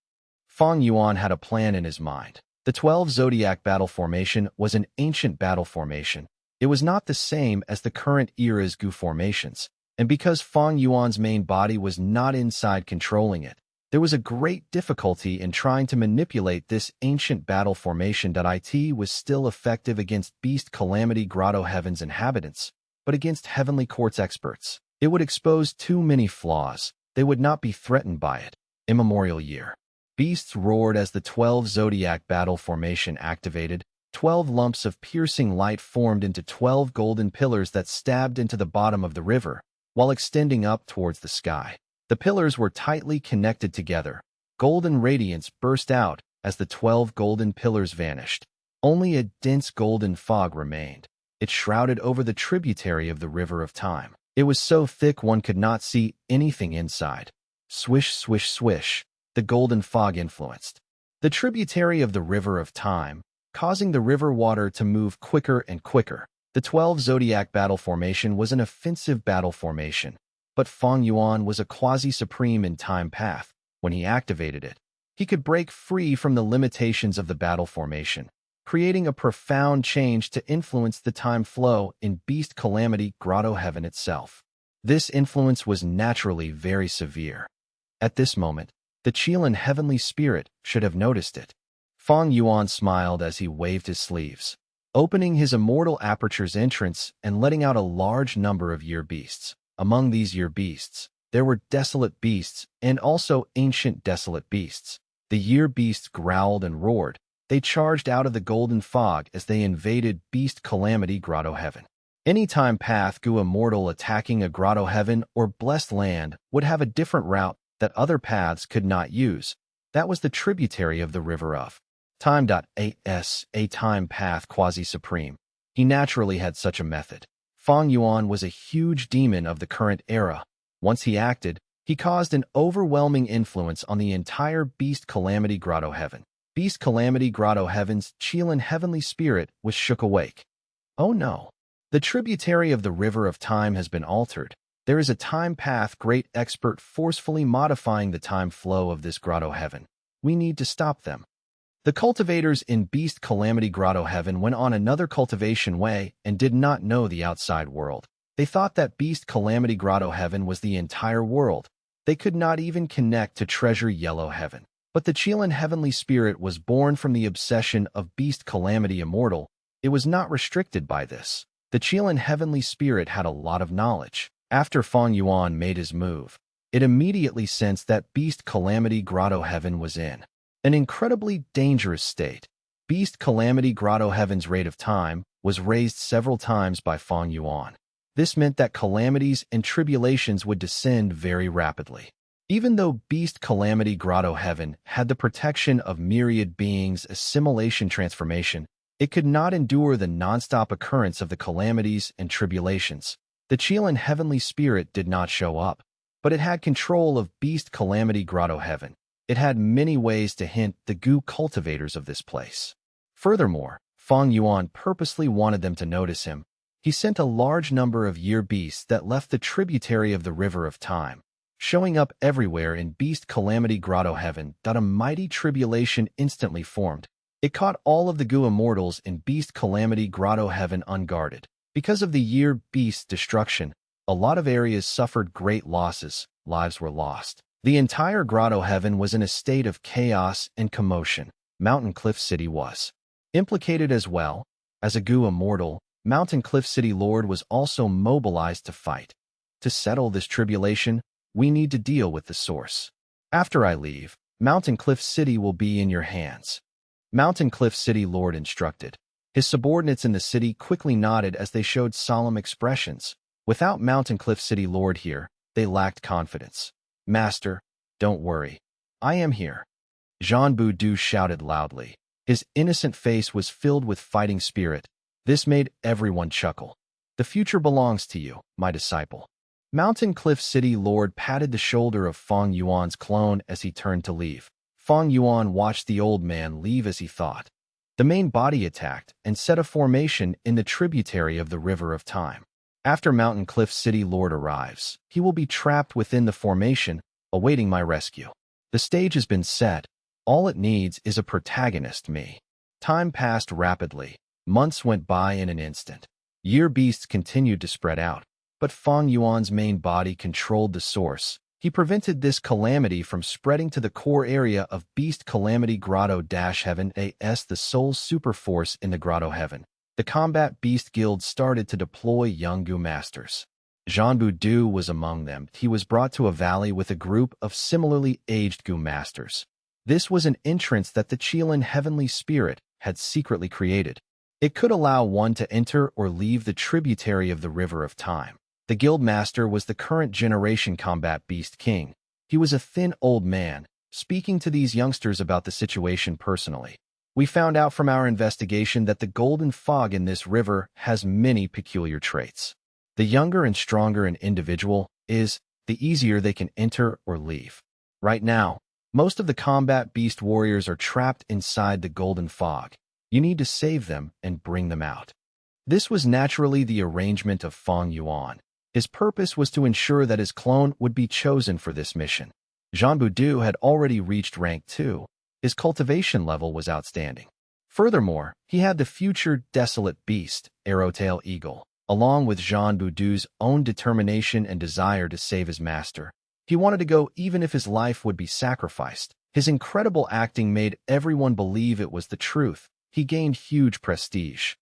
Fang Yuan had a plan in his mind. The 12 zodiac battle formation was an ancient battle formation. It was not the same as the current era's Gu formations, and because Fang Yuan's main body was not inside controlling it, there was a great difficulty in trying to manipulate this ancient battle formation. It was still effective against Beast Calamity Grotto Heaven's inhabitants, but against Heavenly Court's experts, it would expose too many flaws. They would not be threatened by it. Immemorial year. Beasts roared as the 12 zodiac battle formation activated. 12 lumps of piercing light formed into 12 golden pillars that stabbed into the bottom of the river, while extending up towards the sky. The pillars were tightly connected together. Golden radiance burst out as the 12 golden pillars vanished. Only a dense golden fog remained. It shrouded over the tributary of the River of Time. It was so thick one could not see anything inside. Swish, swish, swish, the golden fog influenced the tributary of the River of Time, causing the river water to move quicker and quicker. The 12 zodiac battle formation was an offensive battle formation, but Fang Yuan was a quasi-supreme in time path. When he activated it, he could break free from the limitations of the battle formation, creating a profound change to influence the time flow in Beast Calamity Grotto Heaven itself. This influence was naturally very severe. At this moment, the Qilin Heavenly Spirit should have noticed it. Fang Yuan smiled as he waved his sleeves, opening his immortal aperture's entrance and letting out a large number of year beasts. Among these year beasts, there were desolate beasts and also ancient desolate beasts. The year beasts growled and roared. They charged out of the golden fog as they invaded Beast Calamity Grotto Heaven. Any time path Gu immortal attacking a Grotto Heaven or blessed land would have a different route that other paths could not use. That was the tributary of the River of Time. As a time path quasi-supreme, he naturally had such a method. Fang Yuan was a huge demon of the current era. Once he acted, he caused an overwhelming influence on the entire Beast Calamity Grotto Heaven. Beast Calamity Grotto Heaven's Qilin Heavenly Spirit was shook awake. Oh no! The tributary of the River of Time has been altered. There is a time path great expert forcefully modifying the time flow of this Grotto Heaven. We need to stop them. The cultivators in Beast Calamity Grotto Heaven went on another cultivation way and did not know the outside world. They thought that Beast Calamity Grotto Heaven was the entire world. They could not even connect to Treasure Yellow Heaven. But the Qilin Heavenly Spirit was born from the obsession of Beast Calamity Immortal. It was not restricted by this. The Qilin Heavenly Spirit had a lot of knowledge. After Fang Yuan made his move, it immediately sensed that Beast Calamity Grotto Heaven was in an incredibly dangerous state. Beast Calamity Grotto Heaven's rate of time was raised several times by Fang Yuan. This meant that calamities and tribulations would descend very rapidly. Even though Beast Calamity Grotto Heaven had the protection of myriad beings' assimilation transformation, it could not endure the non-stop occurrence of the calamities and tribulations. The Qilin Heavenly Spirit did not show up, but it had control of Beast Calamity Grotto Heaven. It had many ways to hint the goo cultivators of this place. Furthermore, Fang Yuan purposely wanted them to notice him. He sent a large number of year beasts that left the tributary of the river of time, showing up everywhere in beast calamity grotto heaven. A mighty tribulation instantly formed. It caught all of the goo immortals in beast calamity grotto heaven unguarded. Because of the year beast destruction, a lot of areas suffered great losses, lives were lost. The entire grotto heaven was in a state of chaos and commotion. Mountain Cliff City was implicated as well. As a goo immortal, Mountain Cliff City Lord was also mobilized to fight. To settle this tribulation, we need to deal with the source. After I leave, Mountain Cliff City will be in your hands. Mountain Cliff City Lord instructed. His subordinates in the city quickly nodded as they showed solemn expressions. Without Mountain Cliff City Lord here, they lacked confidence. Master, don't worry. I am here. Jean Boudou shouted loudly. His innocent face was filled with fighting spirit. This made everyone chuckle. The future belongs to you, my disciple. Mountain Cliff City Lord patted the shoulder of Fang Yuan's clone as he turned to leave. Fang Yuan watched the old man leave as he thought. The main body attacked and set a formation in the tributary of the river of time. After Mountain Cliff City Lord arrives, he will be trapped within the formation, awaiting my rescue. The stage has been set. All it needs is a protagonist, me. Time passed rapidly. Months went by in an instant. Year beasts continued to spread out, but Fang Yuan's main body controlled the source. He prevented this calamity from spreading to the core area of Beast Calamity Grotto-Heaven as the sole superforce in the Grotto Heaven. The Combat Beast Guild started to deploy young goo masters. Jean Boudou was among them. He was brought to a valley with a group of similarly aged goo masters. This was an entrance that the Qilin Heavenly Spirit had secretly created. It could allow one to enter or leave the tributary of the River of Time. The guild master was the current generation combat beast king. He was a thin old man, speaking to these youngsters about the situation personally. We found out from our investigation that the golden fog in this river has many peculiar traits. The younger and stronger an individual is, the easier they can enter or leave. Right now, most of the combat beast warriors are trapped inside the golden fog. You need to save them and bring them out. This was naturally the arrangement of Fang Yuan. His purpose was to ensure that his clone would be chosen for this mission. Jean Boudou had already reached rank 2. His cultivation level was outstanding. Furthermore, he had the future desolate beast, Arrowtail Eagle, along with Jean Boudou's own determination and desire to save his master. He wanted to go even if his life would be sacrificed. His incredible acting made everyone believe it was the truth. He gained huge prestige.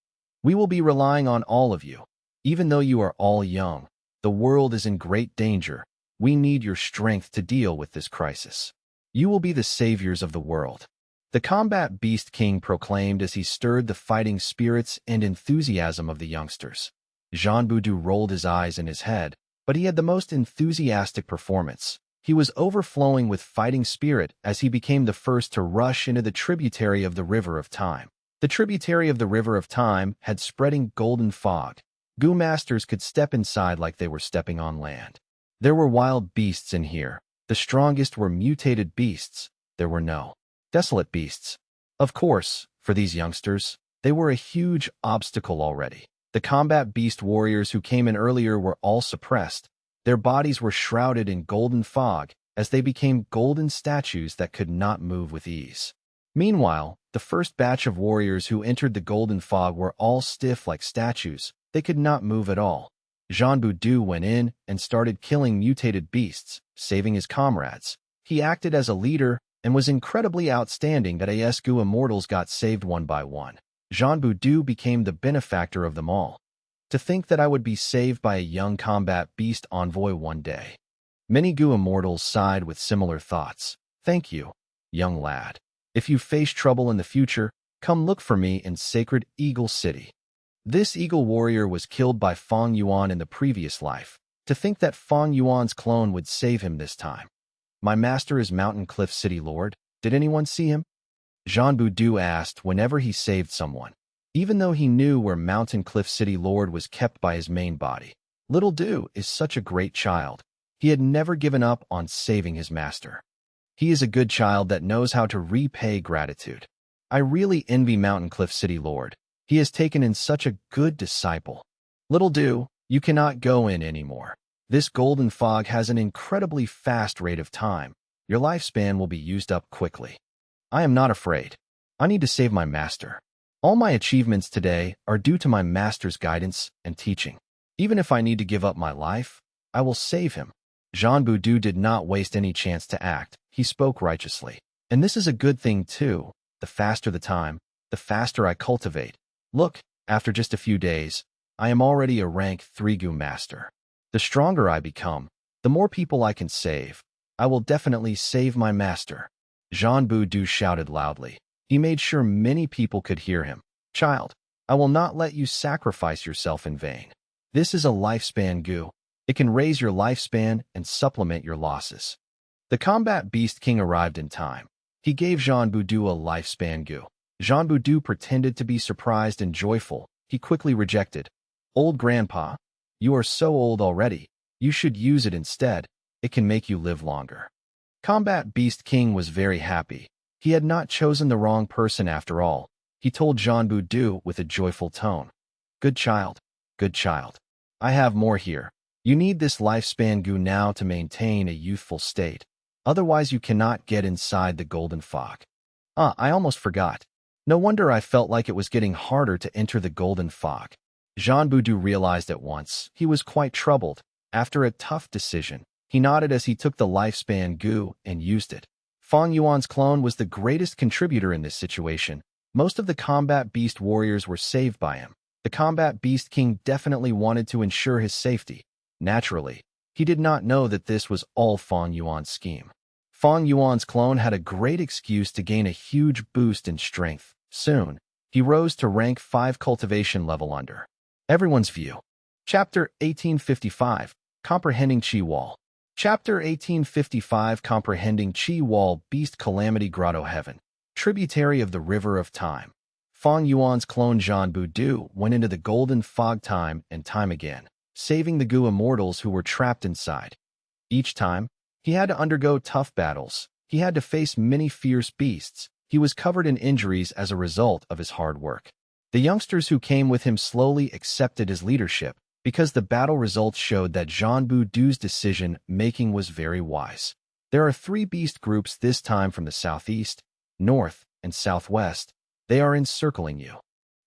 We will be relying on all of you. Even though you are all young, the world is in great danger. We need your strength to deal with this crisis. You will be the saviors of the world. The combat beast king proclaimed as he stirred the fighting spirits and enthusiasm of the youngsters. Jean Boudou rolled his eyes in his head, but he had the most enthusiastic performance. He was overflowing with fighting spirit as he became the first to rush into the tributary of the River of Time. The tributary of the River of Time had spreading golden fog. Goo masters could step inside like they were stepping on land. There were wild beasts in here. The strongest were mutated beasts. There were no desolate beasts. Of course, for these youngsters, they were a huge obstacle already. The combat beast warriors who came in earlier were all suppressed. Their bodies were shrouded in golden fog as they became golden statues that could not move with ease. Meanwhile, the first batch of warriors who entered the golden fog were all stiff like statues. They could not move at all. Jean Boudou went in and started killing mutated beasts, saving his comrades. He acted as a leader and was incredibly outstanding that ASGU immortals got saved one by one. Jean Boudou became the benefactor of them all. To think that I would be saved by a young combat beast envoy one day. Many Gu immortals sighed with similar thoughts. Thank you, young lad. If you face trouble in the future, come look for me in Sacred Eagle City. This eagle warrior was killed by Fang Yuan in the previous life. To think that Fang Yuan's clone would save him this time. My master is Mountain Cliff City Lord. Did anyone see him? Jean Boudou asked whenever he saved someone. Even though he knew where Mountain Cliff City Lord was kept by his main body. Little Du is such a great child. He had never given up on saving his master. He is a good child that knows how to repay gratitude. I really envy Mountain Cliff City Lord. He has taken in such a good disciple. Little Do, you cannot go in anymore. This golden fog has an incredibly fast rate of time. Your lifespan will be used up quickly. I am not afraid. I need to save my master. All my achievements today are due to my master's guidance and teaching. Even if I need to give up my life, I will save him. Jean Boudou did not waste any chance to act. He spoke righteously. And this is a good thing too. The faster the time, the faster I cultivate. Look, after just a few days, I am already a rank 3 Gu master. The stronger I become, the more people I can save. I will definitely save my master. Jean Boudou shouted loudly. He made sure many people could hear him. Child, I will not let you sacrifice yourself in vain. This is a lifespan Gu. It can raise your lifespan and supplement your losses. The combat beast king arrived in time. He gave Jean Boudou a lifespan Gu. Jean Boudou pretended to be surprised and joyful. He quickly rejected. Old grandpa, you are so old already. You should use it instead. It can make you live longer. Combat Beast King was very happy. He had not chosen the wrong person after all. He told Jean Boudou with a joyful tone. Good child, good child. I have more here. You need this lifespan Gu now to maintain a youthful state. Otherwise you cannot get inside the golden fog. I almost forgot. No wonder I felt like it was getting harder to enter the golden fog. Jean Boudou realized at once. He was quite troubled. After a tough decision, he nodded as he took the lifespan Gu and used it. Fang Yuan's clone was the greatest contributor in this situation. Most of the combat beast warriors were saved by him. The combat beast king definitely wanted to ensure his safety. Naturally, he did not know that this was all Fang Yuan's scheme. Fang Yuan's clone had a great excuse to gain a huge boost in strength. Soon, he rose to rank 5 cultivation level under everyone's view. Chapter 1855, Comprehending Qi Wall. Chapter 1855, Comprehending Qi Wall, Beast Calamity Grotto Heaven, tributary of the River of Time. Fang Yuan's clone Jean Boudou went into the golden fog time and time again, saving the Gu immortals who were trapped inside. Each time, he had to undergo tough battles. He had to face many fierce beasts. He was covered in injuries as a result of his hard work. The youngsters who came with him slowly accepted his leadership because the battle results showed that Jean Boudou's decision-making was very wise. There are 3 beast groups this time from the southeast, north, and southwest. They are encircling you.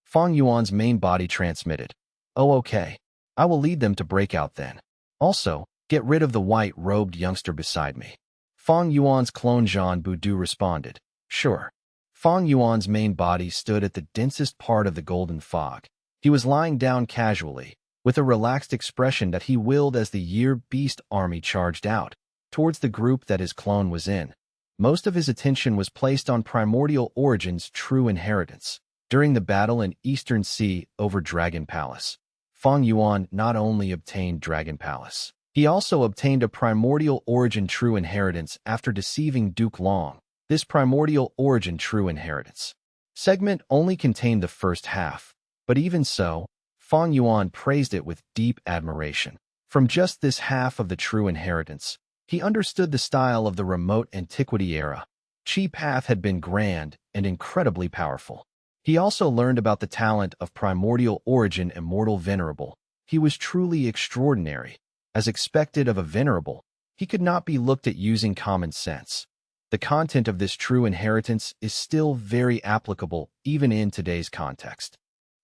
Fang Yuan's main body transmitted. Oh, okay. I will lead them to breakout then. Also, get rid of the white-robed youngster beside me. Fang Yuan's clone Jean Boudou responded. Sure. Fang Yuan's main body stood at the densest part of the golden fog. He was lying down casually, with a relaxed expression that he willed as the Year Beast army charged out, towards the group that his clone was in. Most of his attention was placed on Primordial Origin's true inheritance. During the battle in Eastern Sea over Dragon Palace, Fang Yuan not only obtained Dragon Palace, he also obtained a Primordial Origin true inheritance after deceiving Duke Long. This Primordial Origin true inheritance segment only contained the first half, but even so, Fang Yuan praised it with deep admiration. From just this half of the true inheritance, he understood the style of the remote antiquity era. Qi Path had been grand and incredibly powerful. He also learned about the talent of Primordial Origin Immortal Venerable. He was truly extraordinary. As expected of a venerable, he could not be looked at using common sense. The content of this true inheritance is still very applicable even in today's context.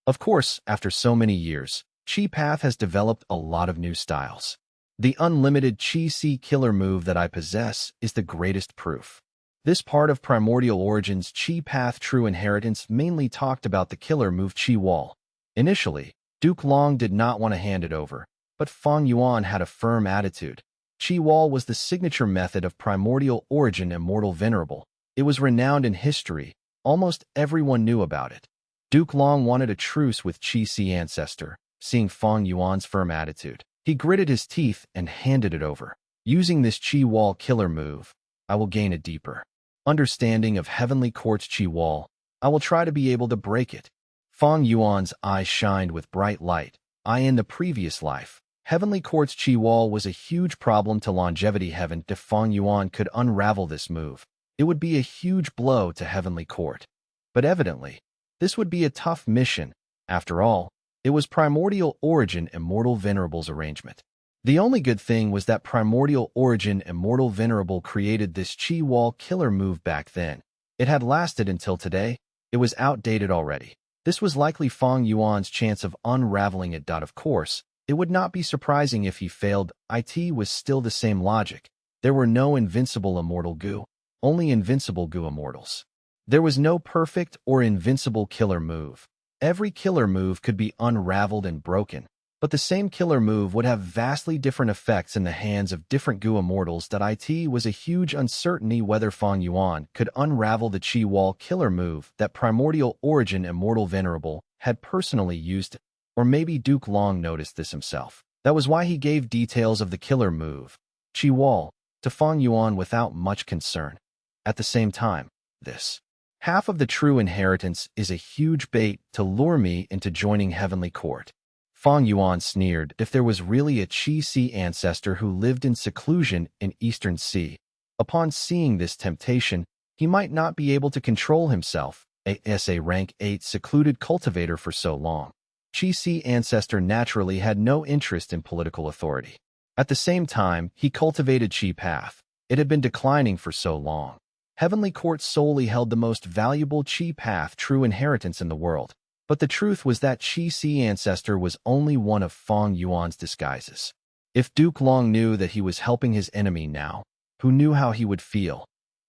Of course, after so many years, Qi Path has developed a lot of new styles. The unlimited Qi Si killer move that I possess is the greatest proof. This part of Primordial Origin's Qi Path true inheritance mainly talked about the killer move Qi Wall. Initially, Duke Long did not want to hand it over, but Fang Yuan had a firm attitude. Qi Wall was the signature method of Primordial Origin Immortal Venerable. It was renowned in history. Almost everyone knew about it. Duke Long wanted a truce with Qi Si Ancestor. Seeing Fang Yuan's firm attitude, he gritted his teeth and handed it over. Using this Qi Wall killer move, I will gain a deeper understanding of Heavenly Court's Qi Wall. I will try to be able to break it. Fang Yuan's eyes shined with bright light. I in the previous life Heavenly Court's Qi Wall was a huge problem to longevity heaven. If Fang Yuan could unravel this move, it would be a huge blow to Heavenly Court. But evidently, this would be a tough mission. After all, it was Primordial Origin Immortal Venerable's arrangement. The only good thing was that Primordial Origin Immortal Venerable created this Qi Wall killer move back then. It had lasted until today. It was outdated already. This was likely Fang Yuan's chance of unraveling it. Of course, it would not be surprising if he failed. It was still the same logic. There were no invincible immortal goo, only invincible goo immortals. There was no perfect or invincible killer move. Every killer move could be unraveled and broken, but the same killer move would have vastly different effects in the hands of different goo immortals. It was a huge uncertainty whether Fang Yuan could unravel the Qi Wall killer move that Primordial Origin Immortal Venerable had personally used, or maybe Duke Long noticed this himself. That was why he gave details of the killer move, Qi Wall, to Fang Yuan without much concern. At the same time, this half of the true inheritance is a huge bait to lure me into joining Heavenly Court. Fang Yuan sneered. If there was really a Qi Sea ancestor who lived in seclusion in Eastern Sea, upon seeing this temptation, he might not be able to control himself, as a rank 8 secluded cultivator for so long. Qi Sea ancestor naturally had no interest in political authority. At the same time, he cultivated Qi path. It had been declining for so long. Heavenly Court solely held the most valuable Qi path true inheritance in the world. But the truth was that Qi Sea ancestor was only one of Fang Yuan's disguises. If Duke Long knew that he was helping his enemy now, who knew how he would feel?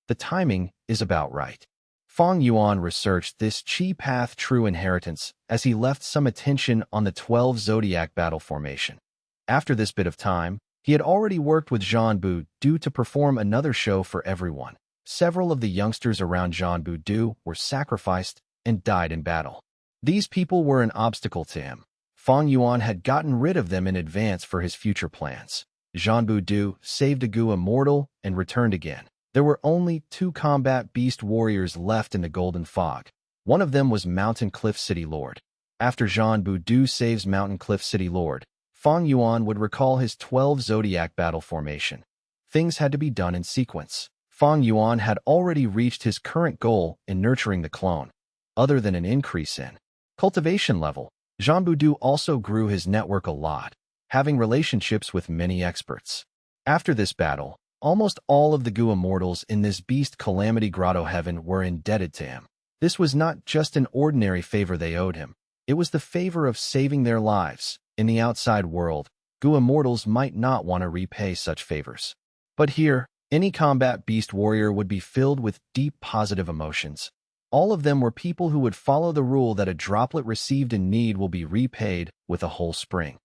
The timing is about right. Fang Yuan researched this Qi path true inheritance as he left some attention on the 12 zodiac battle formation. After this bit of time, he had already worked with Zhan Bu Du to perform another show for everyone. Several of the youngsters around Zhan Bu Du were sacrificed and died in battle. These people were an obstacle to him. Fang Yuan had gotten rid of them in advance for his future plans. Zhan Bu Du saved a goo immortal and returned again. There were only 2 combat beast warriors left in the Golden Fog. One of them was Mountain Cliff City Lord. After Zhan Bu Du saves Mountain Cliff City Lord, Fang Yuan would recall his 12 zodiac battle formation. Things had to be done in sequence. Fang Yuan had already reached his current goal in nurturing the clone. Other than an increase in cultivation level, Zhan Bu Du also grew his network a lot, having relationships with many experts. After this battle, almost all of the goo immortals in this beast calamity grotto heaven were indebted to him. This was not just an ordinary favor they owed him. It was the favor of saving their lives. In the outside world, goo immortals might not want to repay such favors. But here, any combat beast warrior would be filled with deep positive emotions. All of them were people who would follow the rule that a droplet received in need will be repaid with a whole spring.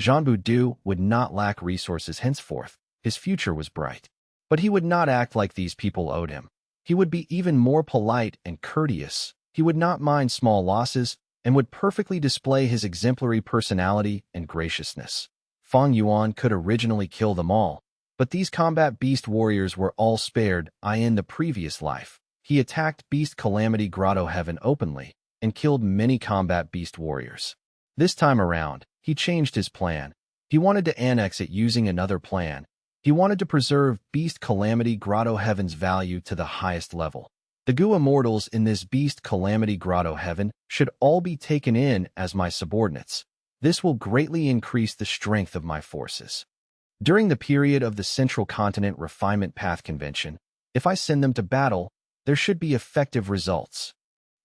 Zhan Bu Du would not lack resources henceforth. His future was bright. But he would not act like these people owed him. He would be even more polite and courteous. He would not mind small losses and would perfectly display his exemplary personality and graciousness. Fang Yuan could originally kill them all, but these combat beast warriors were all spared. In the previous life, he attacked Beast Calamity Grotto Heaven openly and killed many combat beast warriors. This time around, he changed his plan. He wanted to annex it using another plan. He wanted to preserve Beast Calamity Grotto Heaven's value to the highest level. The goo immortals in this Beast Calamity Grotto Heaven should all be taken in as my subordinates. This will greatly increase the strength of my forces. During the period of the Central Continent Refinement Path Convention, if I send them to battle, there should be effective results.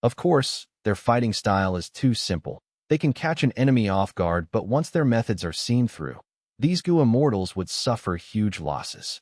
Of course, their fighting style is too simple. They can catch an enemy off guard, but once their methods are seen through, these goo immortals would suffer huge losses.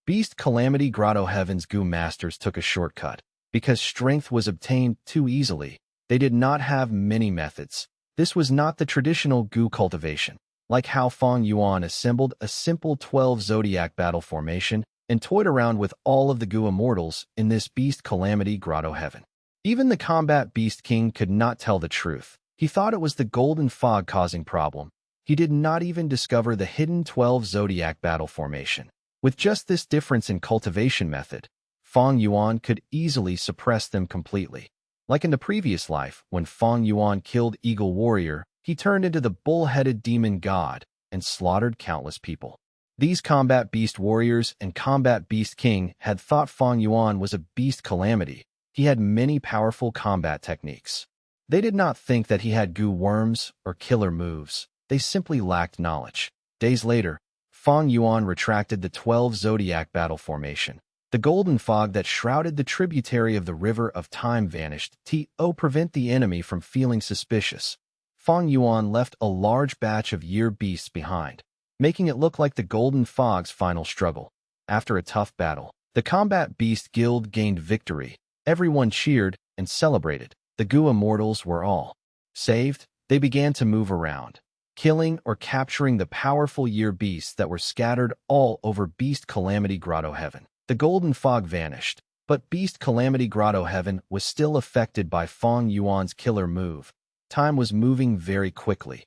Beast Calamity Grotto Heaven's goo masters took a shortcut. Because strength was obtained too easily, they did not have many methods. This was not the traditional goo cultivation, like how Fang Yuan assembled a simple 12 zodiac battle formation and toyed around with all of the goo immortals in this Beast Calamity Grotto Heaven. Even the combat beast king could not tell the truth. He thought it was the golden fog causing problem. He did not even discover the hidden 12 zodiac battle formation. With just this difference in cultivation method, Fang Yuan could easily suppress them completely. Like in the previous life, when Fang Yuan killed Eagle Warrior, he turned into the bull-headed demon god, and slaughtered countless people. These combat beast warriors and combat beast king had thought Fang Yuan was a beast calamity. He had many powerful combat techniques. They did not think that he had goo worms or killer moves. They simply lacked knowledge. Days later, Fang Yuan retracted the 12 zodiac battle formation. The golden fog that shrouded the tributary of the river of time vanished to prevent the enemy from feeling suspicious. Fang Yuan left a large batch of year beasts behind, making it look like the golden fog's final struggle. After a tough battle, the combat beast guild gained victory. Everyone cheered and celebrated. The goo immortals were all saved. They began to move around, killing or capturing the powerful year beasts that were scattered all over Beast Calamity Grotto Heaven. The golden fog vanished, but Beast Calamity Grotto Heaven was still affected by Fang Yuan's killer move. Time was moving very quickly.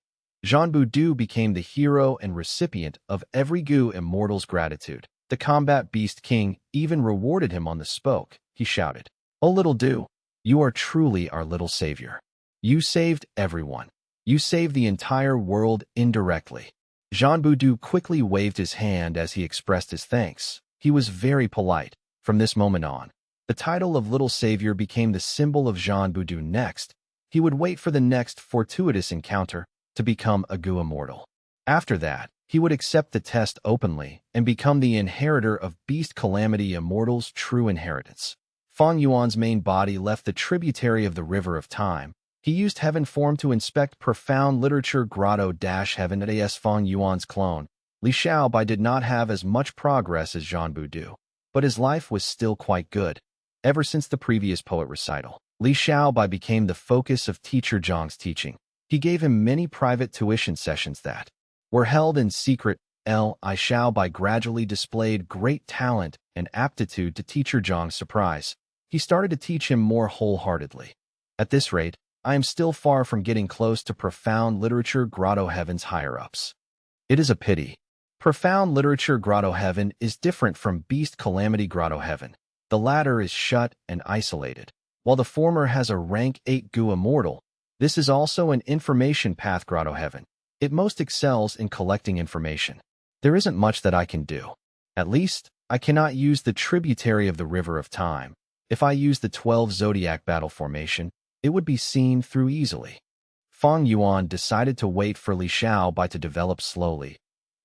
Zhanbu became the hero and recipient of every goo immortal's gratitude. The combat beast king even rewarded him on the spoke. He shouted, "Oh, little Du, you are truly our little savior. You saved everyone. You saved the entire world indirectly." Zhanbu quickly waved his hand as he expressed his thanks. He was very polite. From this moment on, the title of Little Savior became the symbol of Zhanbu. Next, he would wait for the next fortuitous encounter to become a goo immortal. After that, he would accept the test openly and become the inheritor of Beast Calamity Immortal's true inheritance. Fang Yuan's main body left the tributary of the River of Time. He used heaven form to inspect profound literature Grotto-Heaven as Fang Yuan's clone. Li Xiaobai did not have as much progress as Zhanbu, but his life was still quite good. Ever since the previous poet recital, Li Xiaobai became the focus of teacher Zhang's teaching. He gave him many private tuition sessions that were held in secret. Li Xiaobai gradually displayed great talent and aptitude to teacher Zhang's surprise. He started to teach him more wholeheartedly. At this rate, I am still far from getting close to profound literature Grotto Heaven's higher-ups. It is a pity. Profound literature Grotto Heaven is different from Beast Calamity Grotto Heaven. The latter is shut and isolated, while the former has a rank 8 goo immortal. This is also an information path Grotto Heaven. It most excels in collecting information. There isn't much that I can do. At least, I cannot use the tributary of the River of Time. If I use the 12 zodiac battle formation, it would be seen through easily. Fang Yuan decided to wait for Li Xiaobai to develop slowly.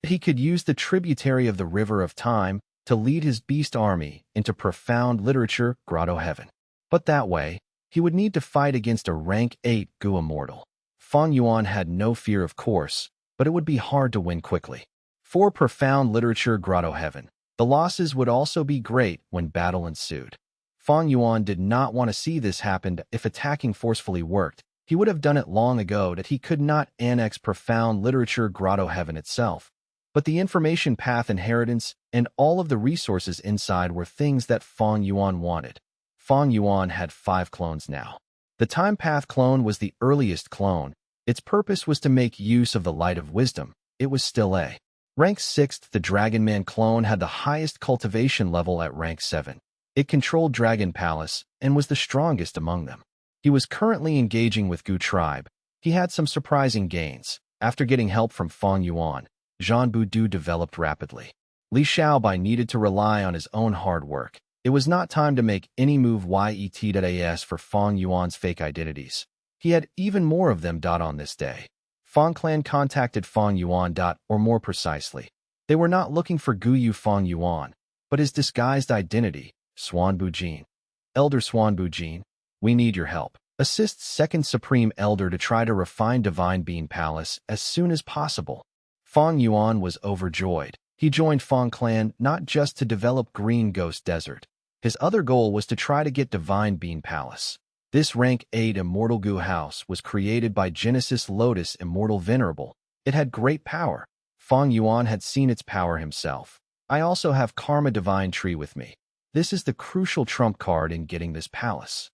He could use the tributary of the River of Time to lead his beast army into profound literature Grotto Heaven. But that way, he would need to fight against a rank 8 goo immortal. Fang Yuan had no fear, of course, but it would be hard to win quickly. For profound literature Grotto Heaven, the losses would also be great when battle ensued. Fang Yuan did not want to see this happen. If attacking forcefully worked, he would have done it long ago. That he could not annex profound literature Grotto Heaven itself. But the information path inheritance and all of the resources inside were things that Fang Yuan wanted. Fang Yuan had 5 clones now. The Time Path clone was the earliest clone. Its purpose was to make use of the light of wisdom. It was still a rank 6. The Dragon Man clone had the highest cultivation level at rank 7. It controlled Dragon Palace and was the strongest among them. He was currently engaging with Goo Tribe. He had some surprising gains. After getting help from Fang Yuan, Zhanbu developed rapidly. Li Xiaobai needed to rely on his own hard work. It was not time to make any move yet for Fang Yuan's fake identities. He had even more of them. On this day, Fang Clan contacted Fang Yuan. Or more precisely, they were not looking for Guyu Fang Yuan, but his disguised identity, Swan Bujin. Elder Swan Bujin, we need your help. Assist Second Supreme Elder to try to refine Divine Bean Palace as soon as possible. Fang Yuan was overjoyed. He joined Fang Clan not just to develop Green Ghost Desert. His other goal was to try to get Divine Bean Palace. This rank 8 Immortal Goo House was created by Genesis Lotus Immortal Venerable. It had great power. Fang Yuan had seen its power himself. I also have Karma Divine Tree with me. This is the crucial trump card in getting this palace.